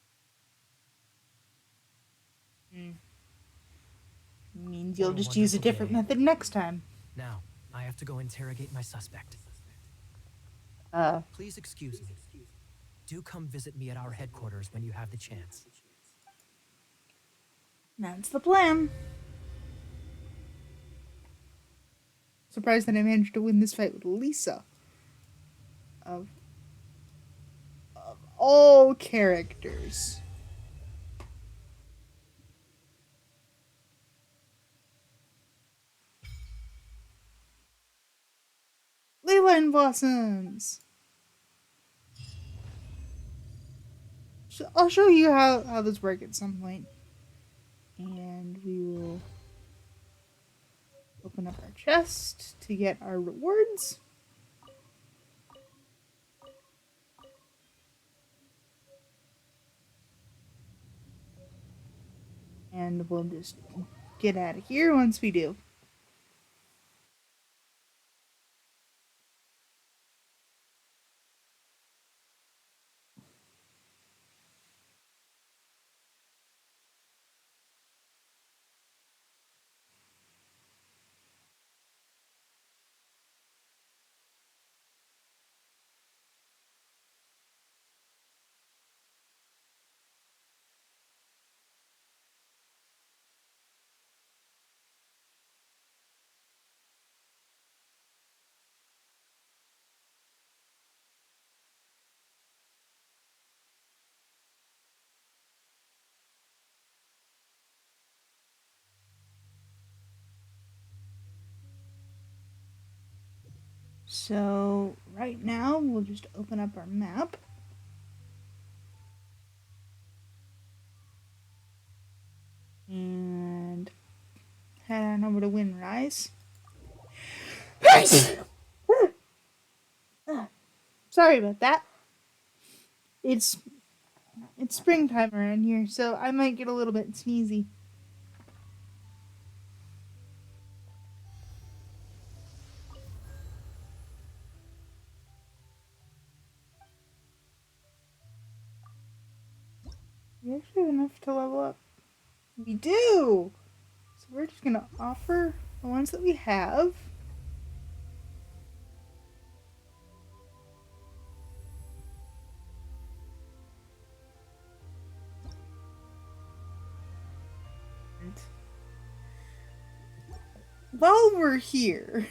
Means you'll What a just use a wonderful different day. method next time. Now, I have to go interrogate my suspect. Please excuse me. Do come visit me at our headquarters when you have the chance. That's the plan. Surprised that I managed to win this fight with Lisa. Of all characters. Leyline blossoms. I'll show you how this works at some point. And we will open up our chest to get our rewards. And we'll just get out of here once we do. So right now we'll just open up our map. And head on over to Windrise. Sorry about that. It's springtime around here, so I might get a little bit sneezy. We actually have enough to level up. We do! So we're just gonna offer the ones that we have. And while we're here,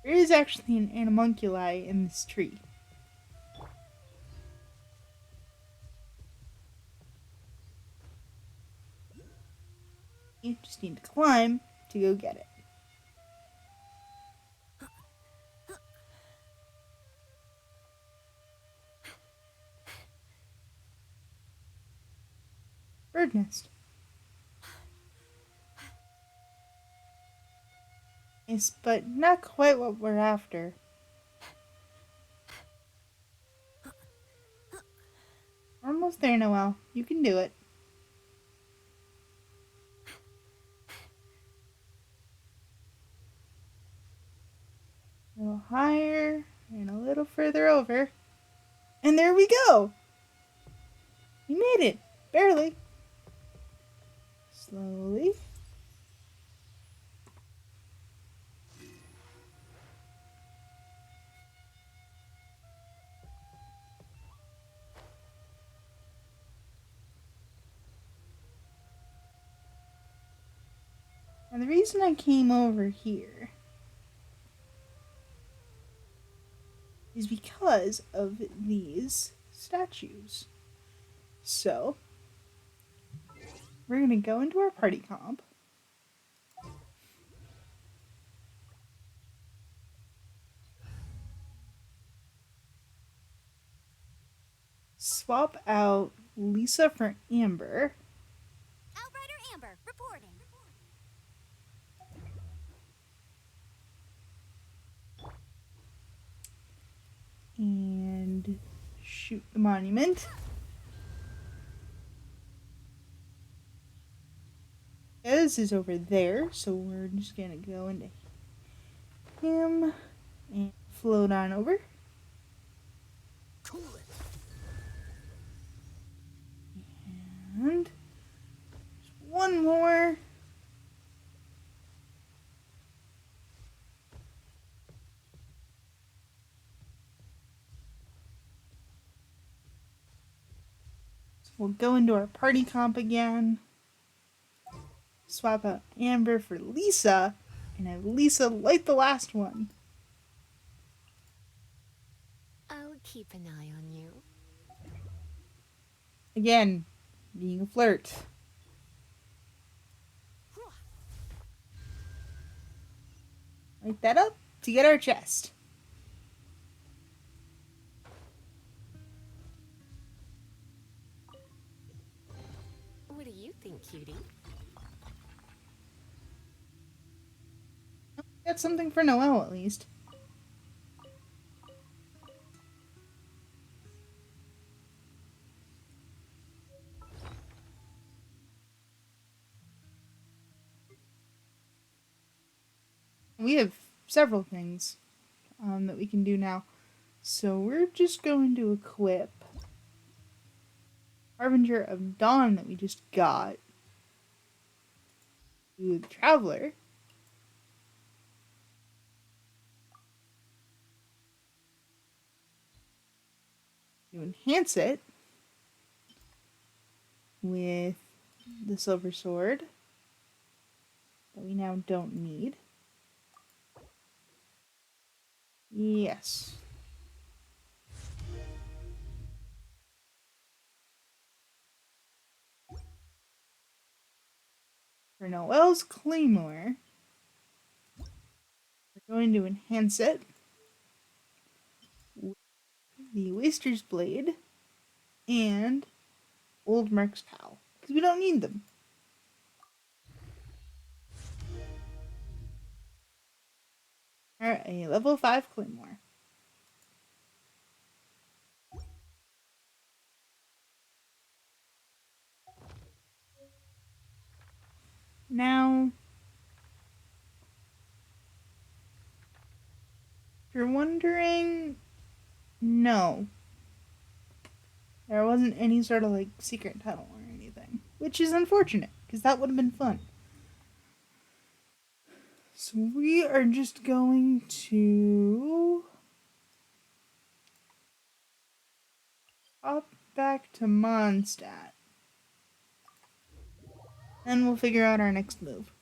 there is actually an animunculi in this tree. You just need to climb to go get it. Bird nest. Yes, but not quite what we're after. We're almost there, Noelle. You can do it. A little higher and a little further over. And there we go! We made it! Barely. Slowly. And the reason I came over here is because of these statues. So, we're going to go into our party comp. Swap out Lisa for Amber. Outrider Amber, reporting. And shoot the monument. Ez is over there, so we're just gonna go into him and float on over. Cool it. And one more. So we'll go into our party comp again. Swap out Amber for Lisa, and have Lisa light the last one. I'll keep an eye on you. Again, being a flirt. Light that up to get our chest. What do you think, cutie? Got something for Noelle at least. We have several things that we can do now. So we're just going to equip Harbinger of Dawn that we just got to the Traveler. To enhance it with the Silver Sword that we now don't need. Yes. For Noelle's Claymore. We're going to enhance it with the Waster's Blade and Old Merc's Pal. Because we don't need them. Alright, a level 5 Claymore. Now, if you're wondering, no. There wasn't any sort of like secret tunnel or anything. Which is unfortunate, because that would have been fun. So we are just going to hop back to Mondstadt. Then we'll figure out our next move.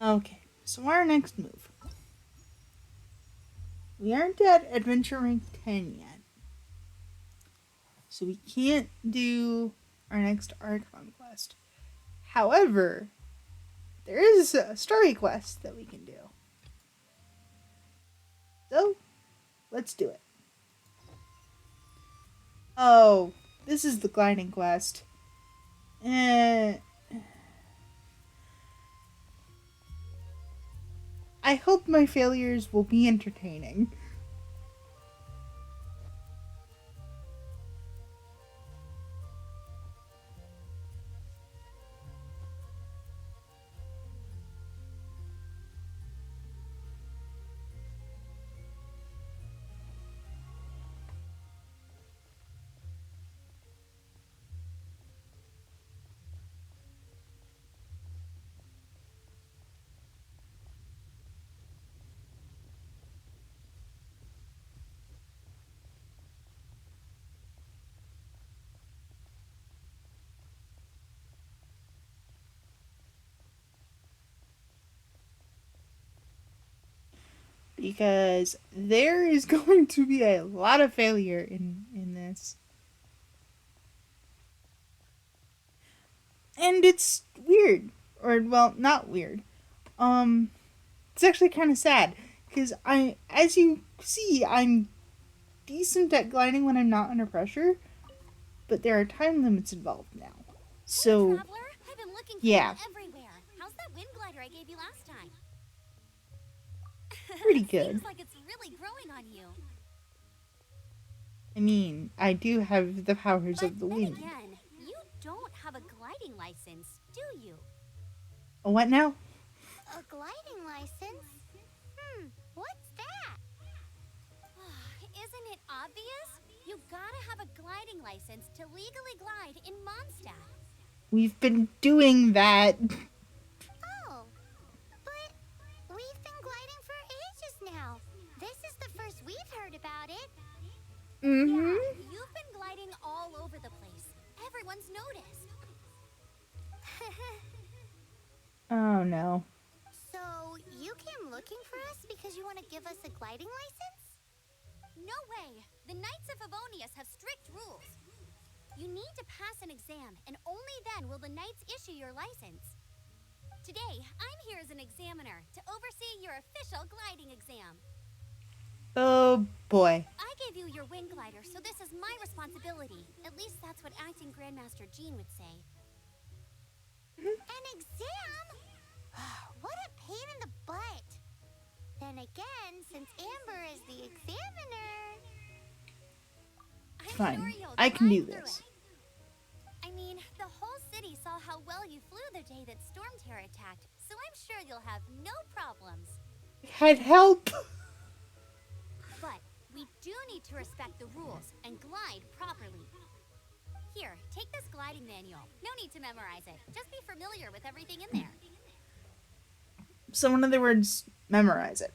Okay, so our next move. We aren't at Adventure Rank 10 yet. So we can't do our next Archon quest. However, there is a story quest that we can do. So, let's do it. Oh, this is the gliding quest. I hope my failures will be entertaining. Because there is going to be a lot of failure in this. And it's weird. Or, well, not weird. It's actually kind of sad. Because as you see, I'm decent at gliding when I'm not under pressure. But there are time limits involved now. So, Hey, Traveler, I've been looking for yeah. you everywhere. How's that wind glider I gave you last time? Pretty good. Seems like it's really growing on you. I mean, I do have the powers But of the then wind. again, you don't have a gliding license, do you? A what now? A gliding license? What's that? Isn't it obvious? You gotta have a gliding license to legally glide in Mondstadt. We've been doing that. Oh, but we've been gliding for ages now. This is the first we've heard about it. Mm-hmm. Yeah, you've been gliding all over the place. Everyone's noticed. Oh no. So, you came looking for us because you want to give us a gliding license? No way! The Knights of Favonius have strict rules. You need to pass an exam, and only then will the Knights issue your license. Today, I'm here as an examiner to oversee your official gliding exam. Oh boy. I gave you your wind glider, so this is my responsibility. At least that's what Acting Grandmaster Jean would say. An exam? What a pain in the butt. Then again, since Amber is the examiner... I'm Fine. sure you'll I can do glide through this. it. I mean, the whole city saw how well you flew the day that Storm Terror attacked, so I'm sure you'll have no problems. Had help. But we do need to respect the rules and glide properly. Here, take this gliding manual. No need to memorize it. Just be familiar with everything in there. So in other words, memorize it.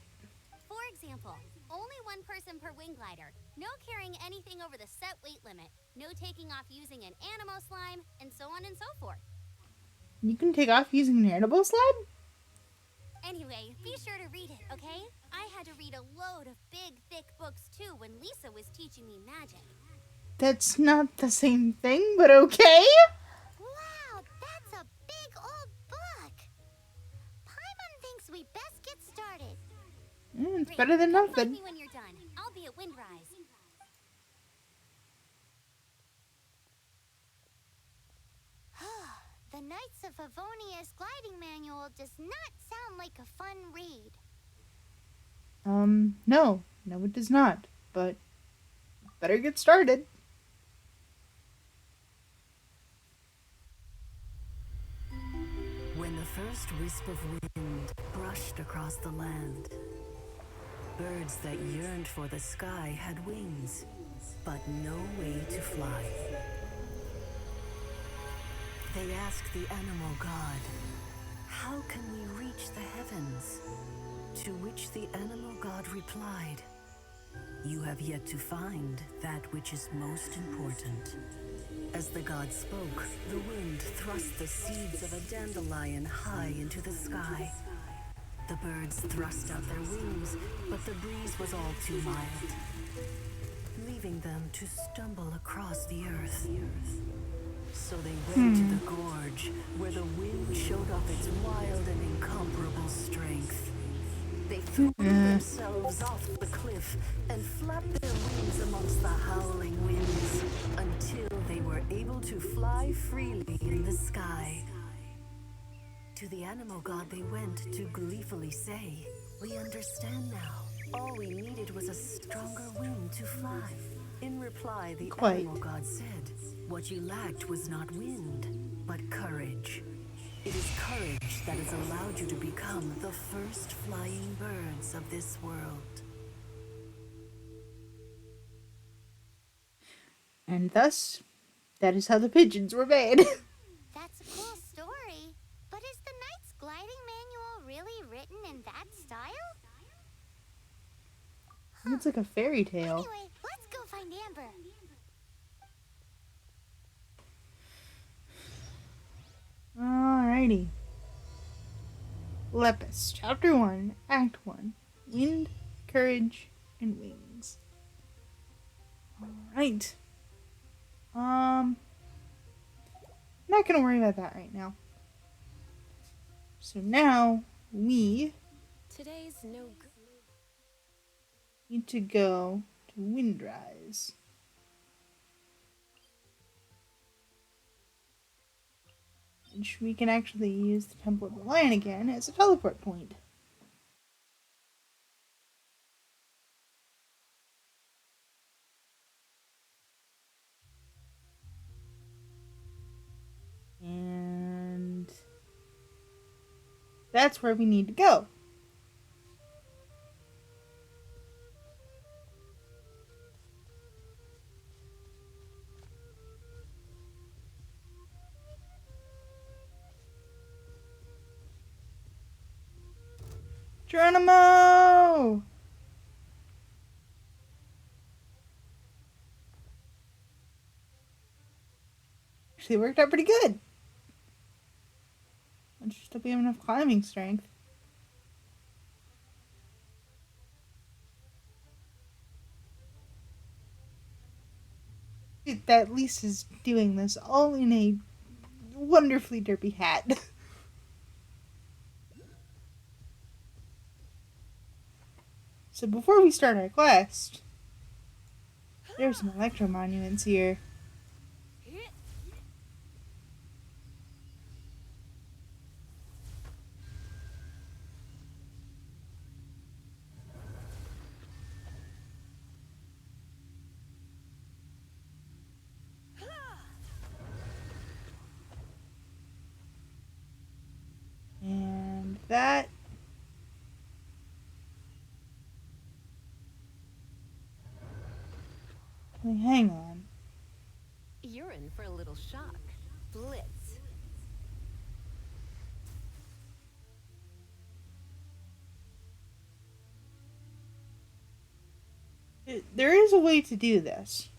For example, only one person per wing glider. No carrying anything over the set weight limit. No taking off using an animo slime, and so on and so forth. You can take off using an animal sled? Anyway, be sure to read it, okay? I had to read a load of big, thick books too when Lisa was teaching me magic. That's not the same thing, but okay. Wow, that's a big old book! Paimon thinks we best get started. It's Great. better than Come find nothing. me when you're done. I'll be at Windrise. The Knights of Favonia's gliding manual does not sound like a fun read. No, it does not. But better get started. When the first wisp of wind brushed across the land, birds that yearned for the sky had wings, but no way to fly. They asked the animal god, "How can we reach the heavens?" To which the animal god replied, "You have yet to find that which is most important." As the god spoke, the wind thrust the seeds of a dandelion high into the sky. The birds thrust out their wings, but the breeze was all too mild, leaving them to stumble across the earth. So they went to the gorge, where the wind showed off its wild and incomparable strength. They threw themselves off the cliff and flapped their wings amongst the howling winds until they were able to fly freely in the sky. To the animal god they went to gleefully say, "We understand now. All we needed was a stronger wing to fly." In reply, the Quite. animal god said, "What you lacked was not wind, but courage. It is courage that has allowed you to become the first flying birds of this world." And thus, that is how the pigeons were made. That's a cool story. But is the Knight's gliding manual really written in that style? It's like a fairy tale. Anyway, let's go find Amber. Alrighty. Lepus, Chapter 1, Act 1. Wind, Courage, and Wings. Alright. Not gonna worry about that right now. So now, we Today's no need to go to Windrise. Which we can actually use the Temple of the Lion again as a teleport point. And that's where we need to go. Geronimo! Actually worked out pretty good. I just hope we have enough climbing strength. That Lisa's doing this all in a wonderfully derpy hat. So before we start our quest, there's some electro monuments here. And that... Wait, hang on. You're in for a little shock. Blitz. There is a way to do this.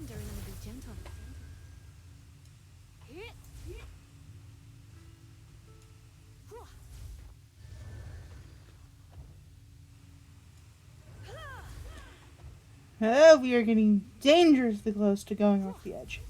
Surrender and I'll be gentle. Oh, we are getting dangerously close to going off the edge.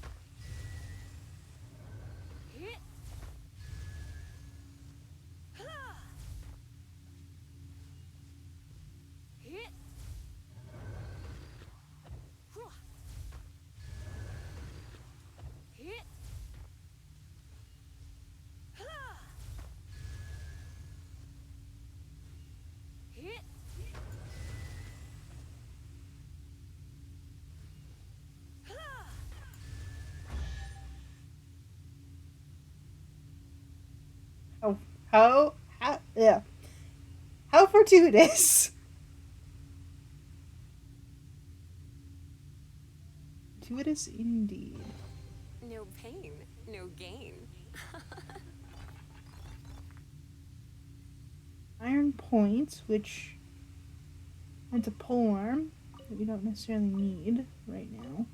Oh, yeah. How fortuitous. Fortuitous indeed. No pain, no gain. Iron points, which it's a polearm that we don't necessarily need right now.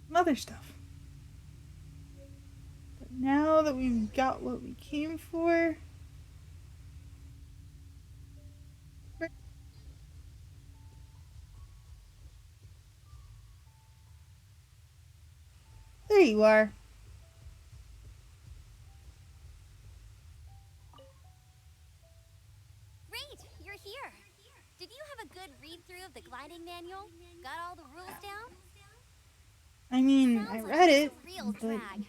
Some other stuff. But now that we've got what we came for, there you are. Great, you're here. Did you have a good read-through of the gliding manual? Got all the rules down? I mean, I Sounds read like it, it's a real but drag.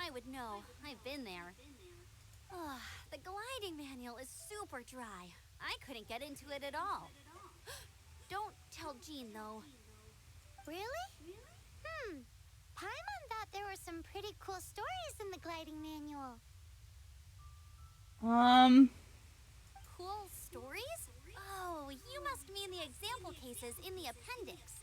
I would know. I've been there. Ugh, the gliding manual is super dry. I couldn't get into it at all. Don't tell Jean, though. Really? Paimon thought there were some pretty cool stories in the gliding manual. Cool stories? Oh, you must mean the example cases in the appendix.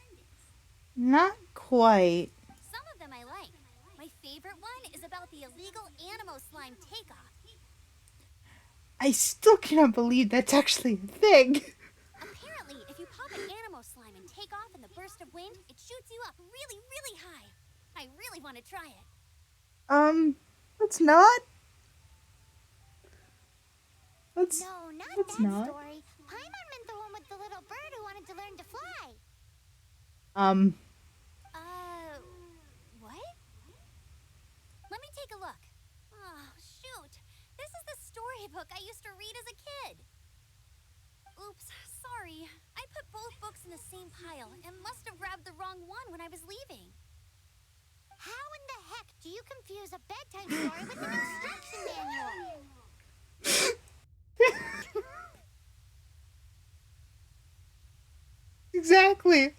not quite. Some of them I like. My favorite one is about the illegal Animo slime takeoff. I still cannot believe that's actually a thing. Apparently, if you pop an Animo slime and take off in the burst of wind, it shoots you up really, really high. I really want to try it. Let's not. No, not let's that not. story. Paimon meant the one with the little bird who wanted to learn to fly. What? Let me take a look. Oh, shoot. This is the storybook I used to read as a kid. Oops, sorry. I put both books in the same pile and must have grabbed the wrong one when I was leaving. How in the heck do you confuse a bedtime story with an instruction manual? Exactly.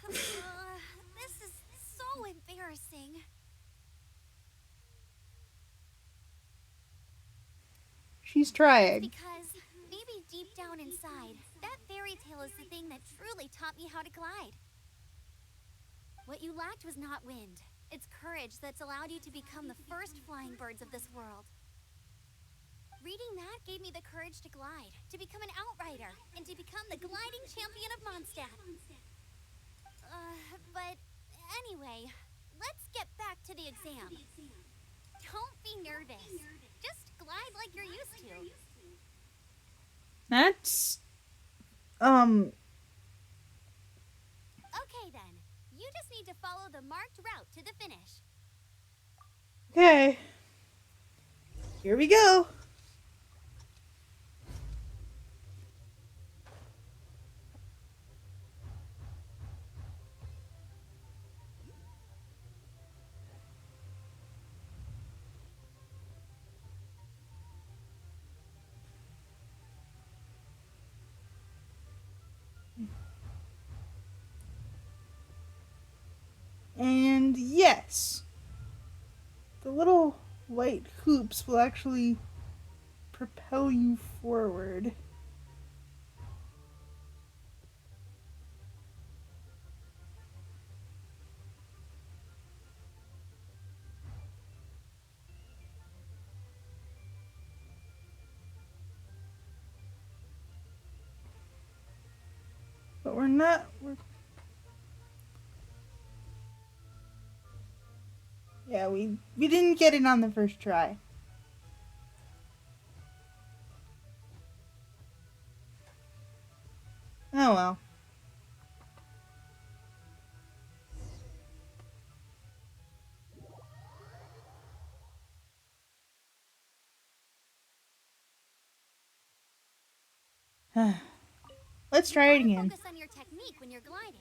This is so embarrassing. She's trying. Because maybe deep down inside, that fairy tale is the thing that truly taught me how to glide. What you lacked was not wind. It's courage that's allowed you to become the first flying birds of this world. Reading that gave me the courage to glide, to become an outrider, and to become the gliding champion of Mondstadt. But anyway, let's get back to the exam. Don't be nervous. Just glide like you're used to. That's Okay then. You just need to follow the marked route to the finish. okay. Here we go. And yes, the little white hoops will actually propel you forward. we're not. Yeah, we didn't get it on the first try. Oh well. Let's try it again. Focus on your technique when you're gliding.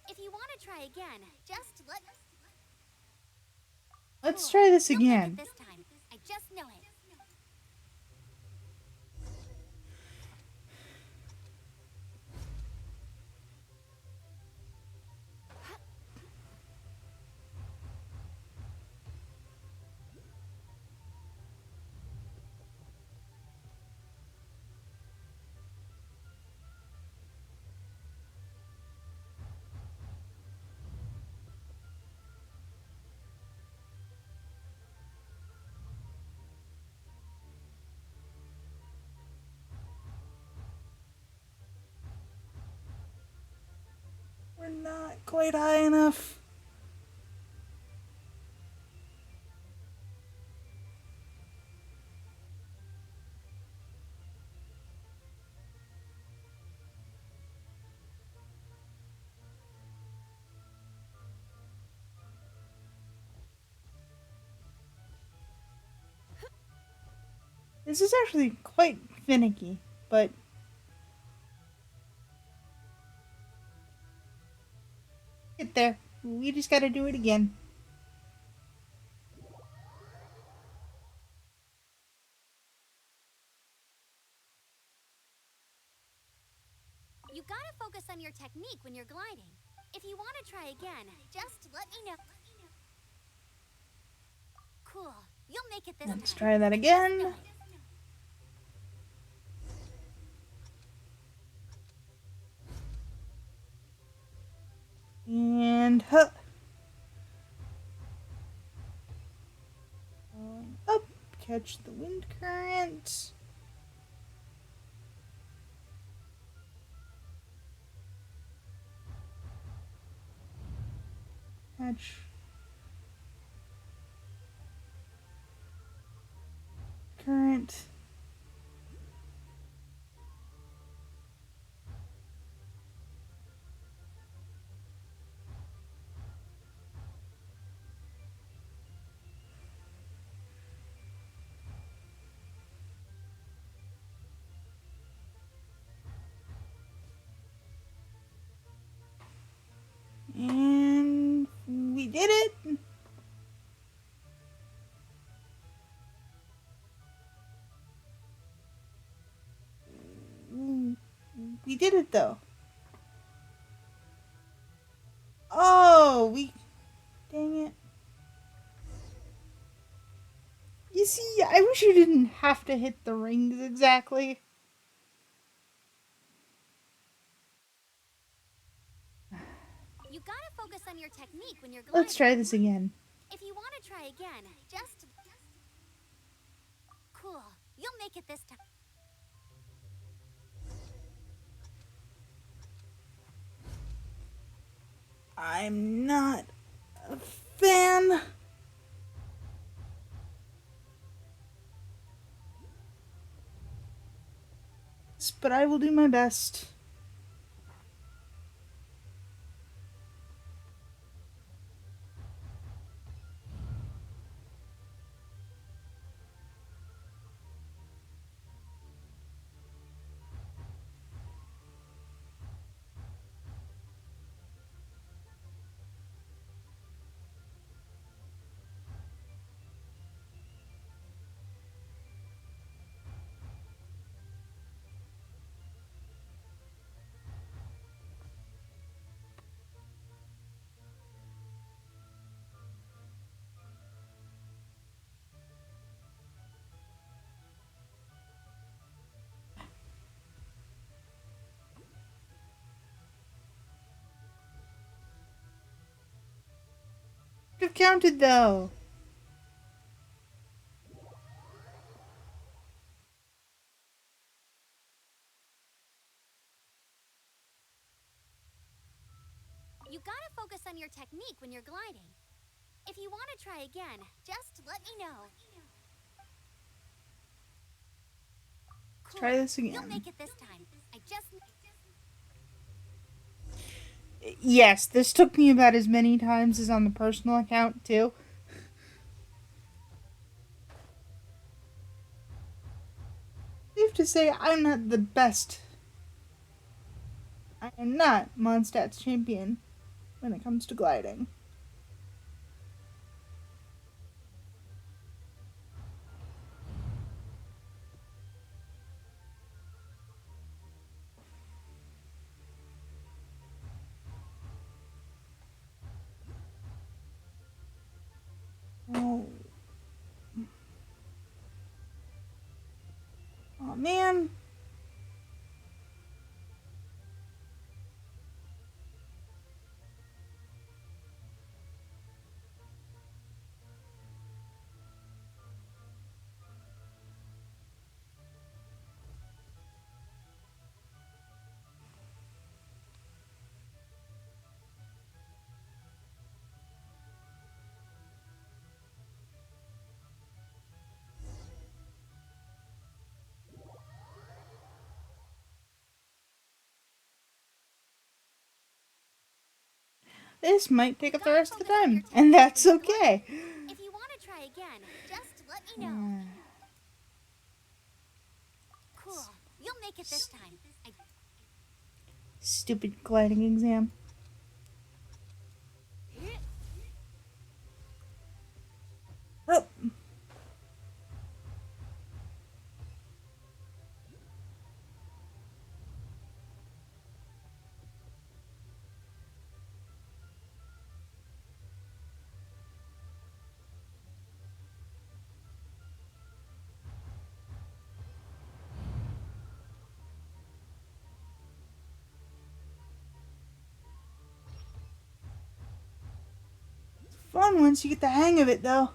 If you want to try again, just let. Let's Cool. try this You'll make it again. this time. I just know it. We're not quite high enough. This is actually quite finicky, but get there. We just gotta do it again. You gotta focus on your technique when you're gliding. If you want to try again, just let me know. Cool. You'll make it this time. Let's try that I just know again. it. And huh. Up, catch the wind current. Catch current. And we did it. We did it though. Oh, dang it. You see, I wish you didn't have to hit the rings exactly. You gotta focus on your technique when you're gliding. Let's try this again. If you want to try again, just. Cool. You'll make it this time. I'm not a fan. But I will do my best. Could have counted though. You gotta focus on your technique when you're gliding. If you want to try again, just let me know. Let's try this You'll again. make it this time. Yes, this took me about as many times as on the personal account, too. Safe to say, I'm not the best. I am not Mondstadt's champion when it comes to gliding. Oh. Oh, man. This might take up the rest of the time, and that's okay. If you want to try again, just let me know. Cool. You'll make it this time. Stupid gliding exam. Oh. Fun once you get the hang of it, though.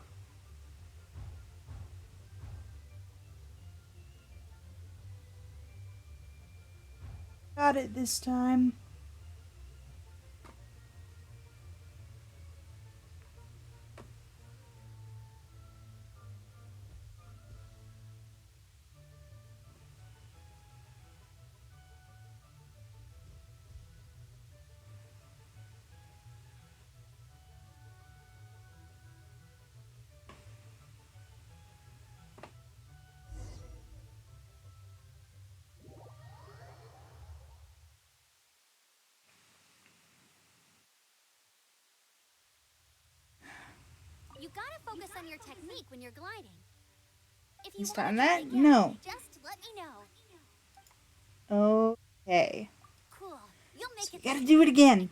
Got it this time. You gotta focus on your technique when you're gliding. If you This want time to try that? again, No. just let me know. Okay. Cool. You'll make So we it gotta this do it time. again.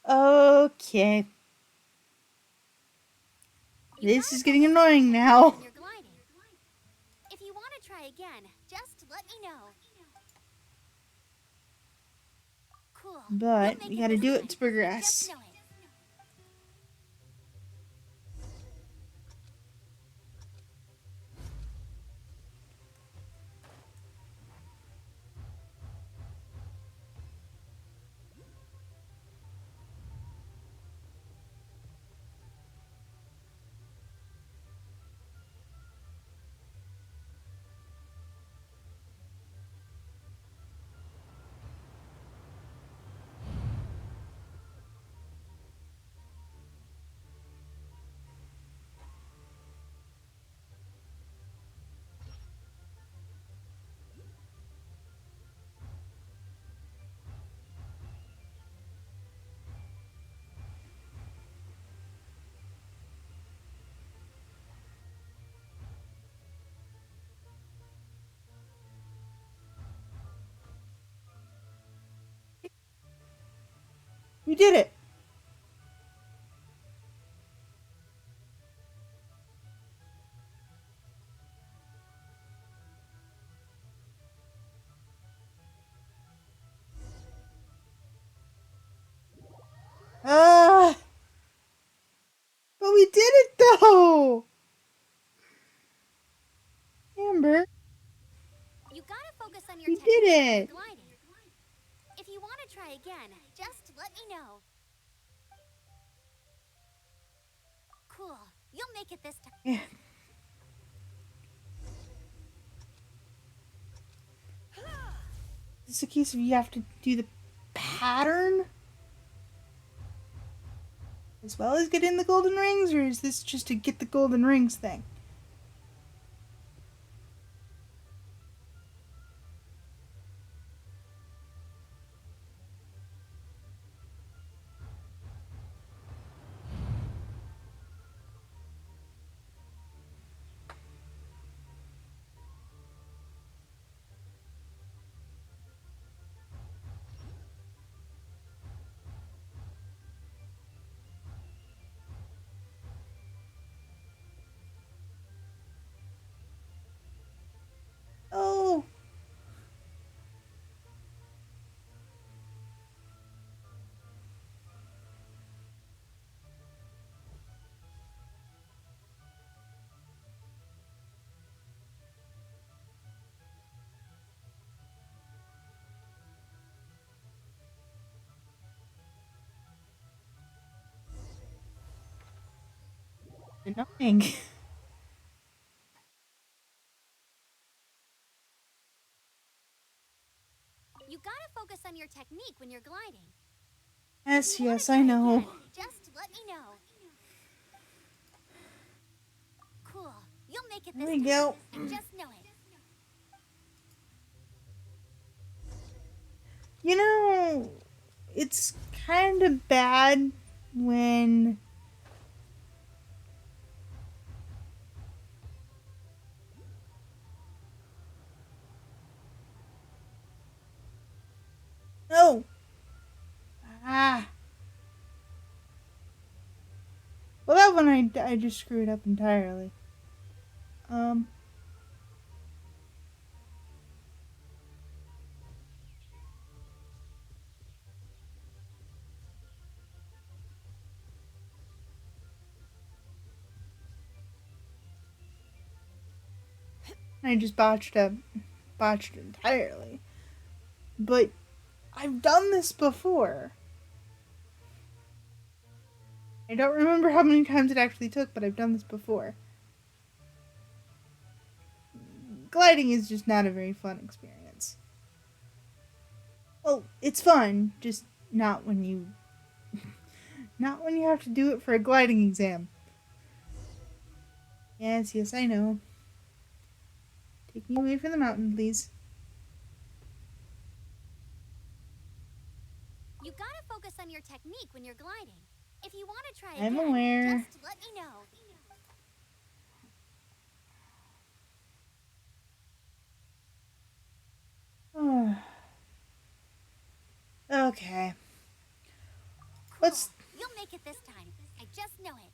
Okay. This is getting annoying now. When you're gliding. If you want to try again, just let me know. Cool. You'll But make we it gotta this do time. it to I progress. just know it. We did it! Ah! But we did it though! Amber, You gotta focus on your we did technique when you're it! gliding. If you want to try again, just let me know. Cool. You'll make it this time. Yeah. Is this a case of you have to do the pattern as well as get in the golden rings, or is this just a get the golden rings thing? Oh, annoying. You gotta focus on your technique when you're gliding. Yes, You wanna yes, I try know. again, just let me know. Cool. You'll make it There this we time. go. I just know it. You know, it's kind of bad when no. Ah. Well, that one I just screwed up entirely. Um. I just botched it entirely. But I've done this before. I don't remember how many times it actually took, but I've done this before. Gliding is just not a very fun experience. Well, it's fun, just not when you not when you have to do it for a gliding exam. Yes, yes, I know. Take me away from the mountain, please. You gotta focus on your technique when you're gliding. If you want to try I'm again, aware. just let me know. Okay. Cool. Let's You'll make it this time. I just know it.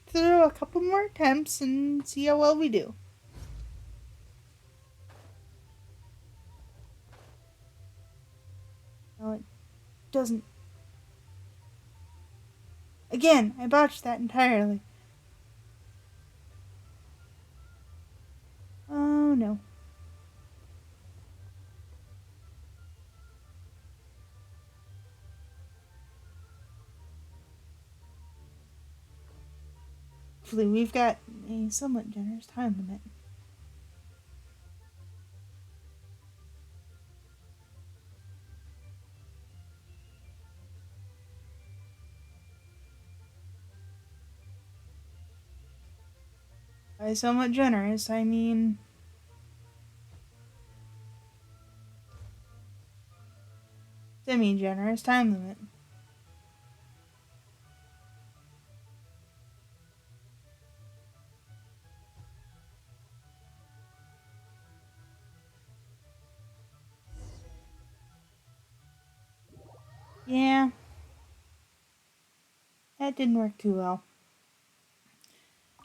throw a couple more attempts and see how well we do. No, it doesn't. Again, I botched that entirely. Oh no. Hopefully, we've got a somewhat generous time limit. By somewhat generous, I mean semi-generous time limit. Yeah, that didn't work too well.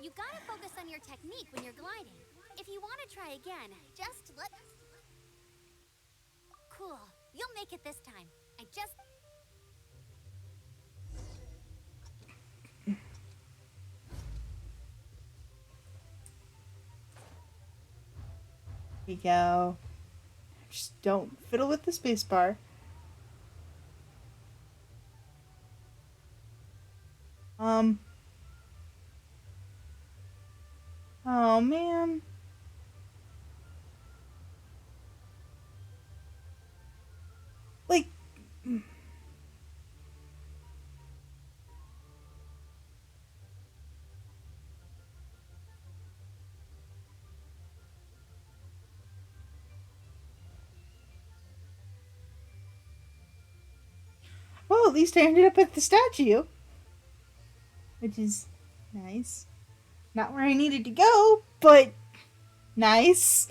You gotta focus on your technique when you're gliding. If you want to try again, just let... Cool. You'll make it this time. I just... Here you go. Just don't fiddle with the spacebar. Oh man. Like, well, at least I ended up at the statue, which is nice. Not where I needed to go, but nice.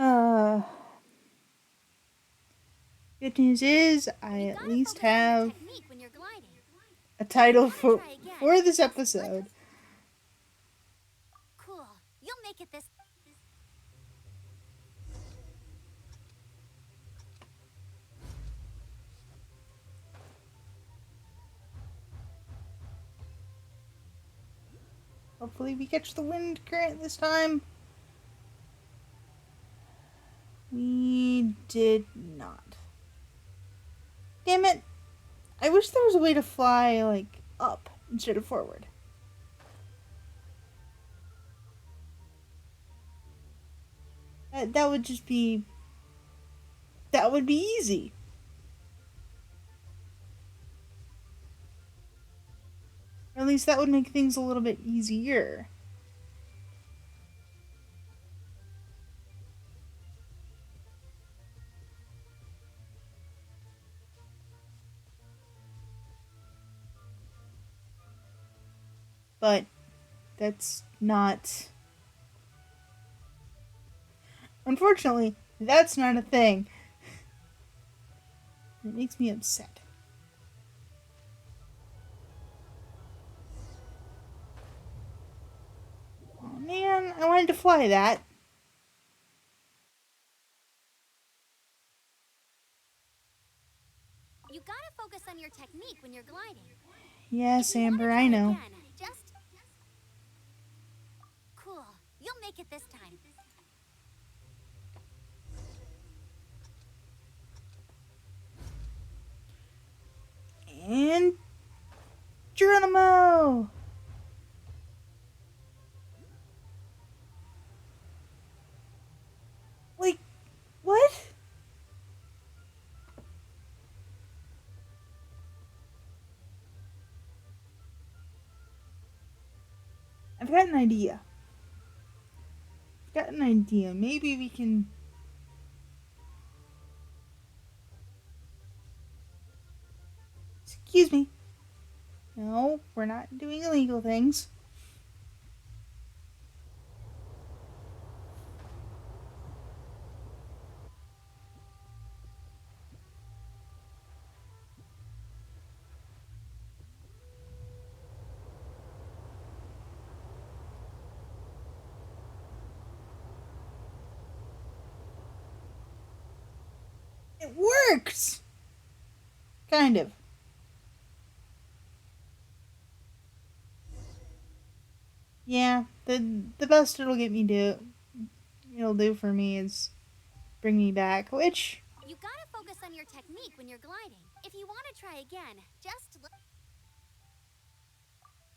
Uh, Good news is I You at gotta least focus on your have technique when you're gliding. a If you title want to for try again, for this just episode. Cool. You'll make it this... Hopefully we catch the wind current this time. We did not. Damn it. I wish there was a way to fly, like, up instead of forward. That would just be... That would be easy. Or at least that would make things a little bit easier. But that's not... Unfortunately, that's not a thing. It makes me upset. Oh man, I wanted to fly that. You gotta focus on your technique when you're gliding. If Yes, you want Amber, to I try know. again, just... Cool. You'll make it this time. And Geronimo! Like, what? I've got an idea. Maybe we can... Excuse me. No, we're not doing illegal things. It works! Kind of. Yeah, the best it'll do for me is bring me back, which You gotta focus on your technique when you're gliding. If you want to try again, just...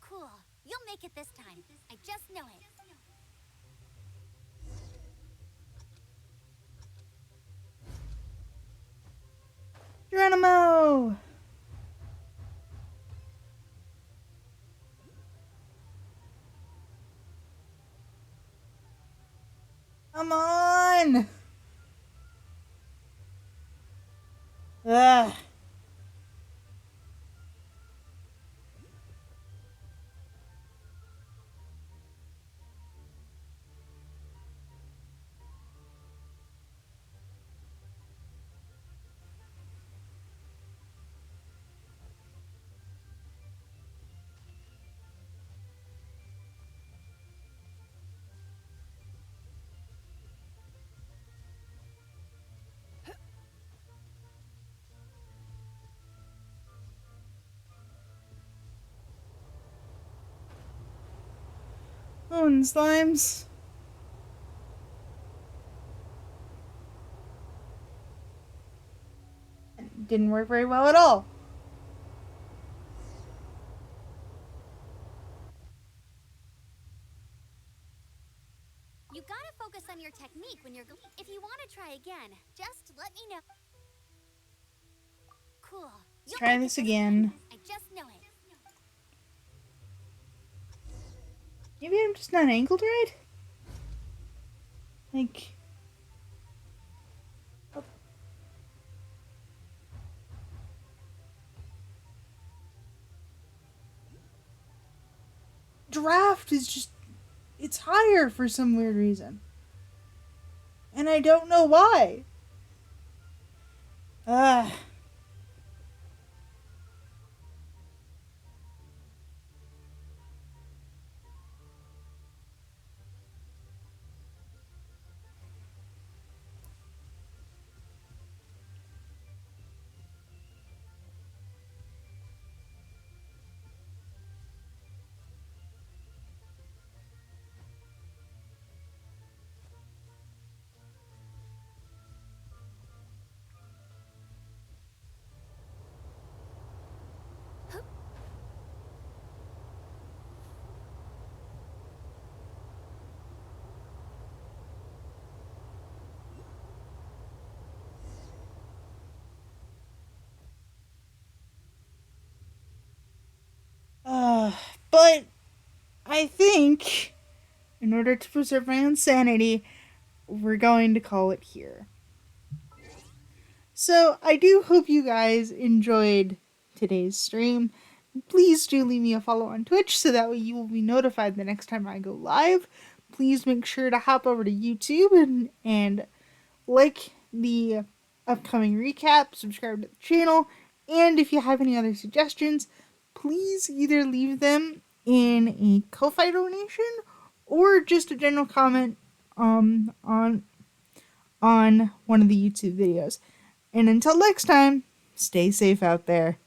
Cool. You'll make it this time. I just know it. Geronimo! Come on! Ugh. Oh, and slimes. Didn't work very well at all. You gotta focus on your technique when you're. If you want to try again, just let me know. Cool. Let's try this again. I just know it. Maybe I'm just not angled right? Like... Oh. Draft is just... It's higher for some weird reason. And I don't know why. Ugh. But I think, in order to preserve my own sanity, we're going to call it here. So I do hope you guys enjoyed today's stream. Please do leave me a follow on Twitch so that way you will be notified the next time I go live. Please make sure to hop over to YouTube and like the upcoming recap, subscribe to the channel, and if you have any other suggestions, please either leave them in a Ko-Fi donation or just a general comment on one of the YouTube videos. And until next time, stay safe out there.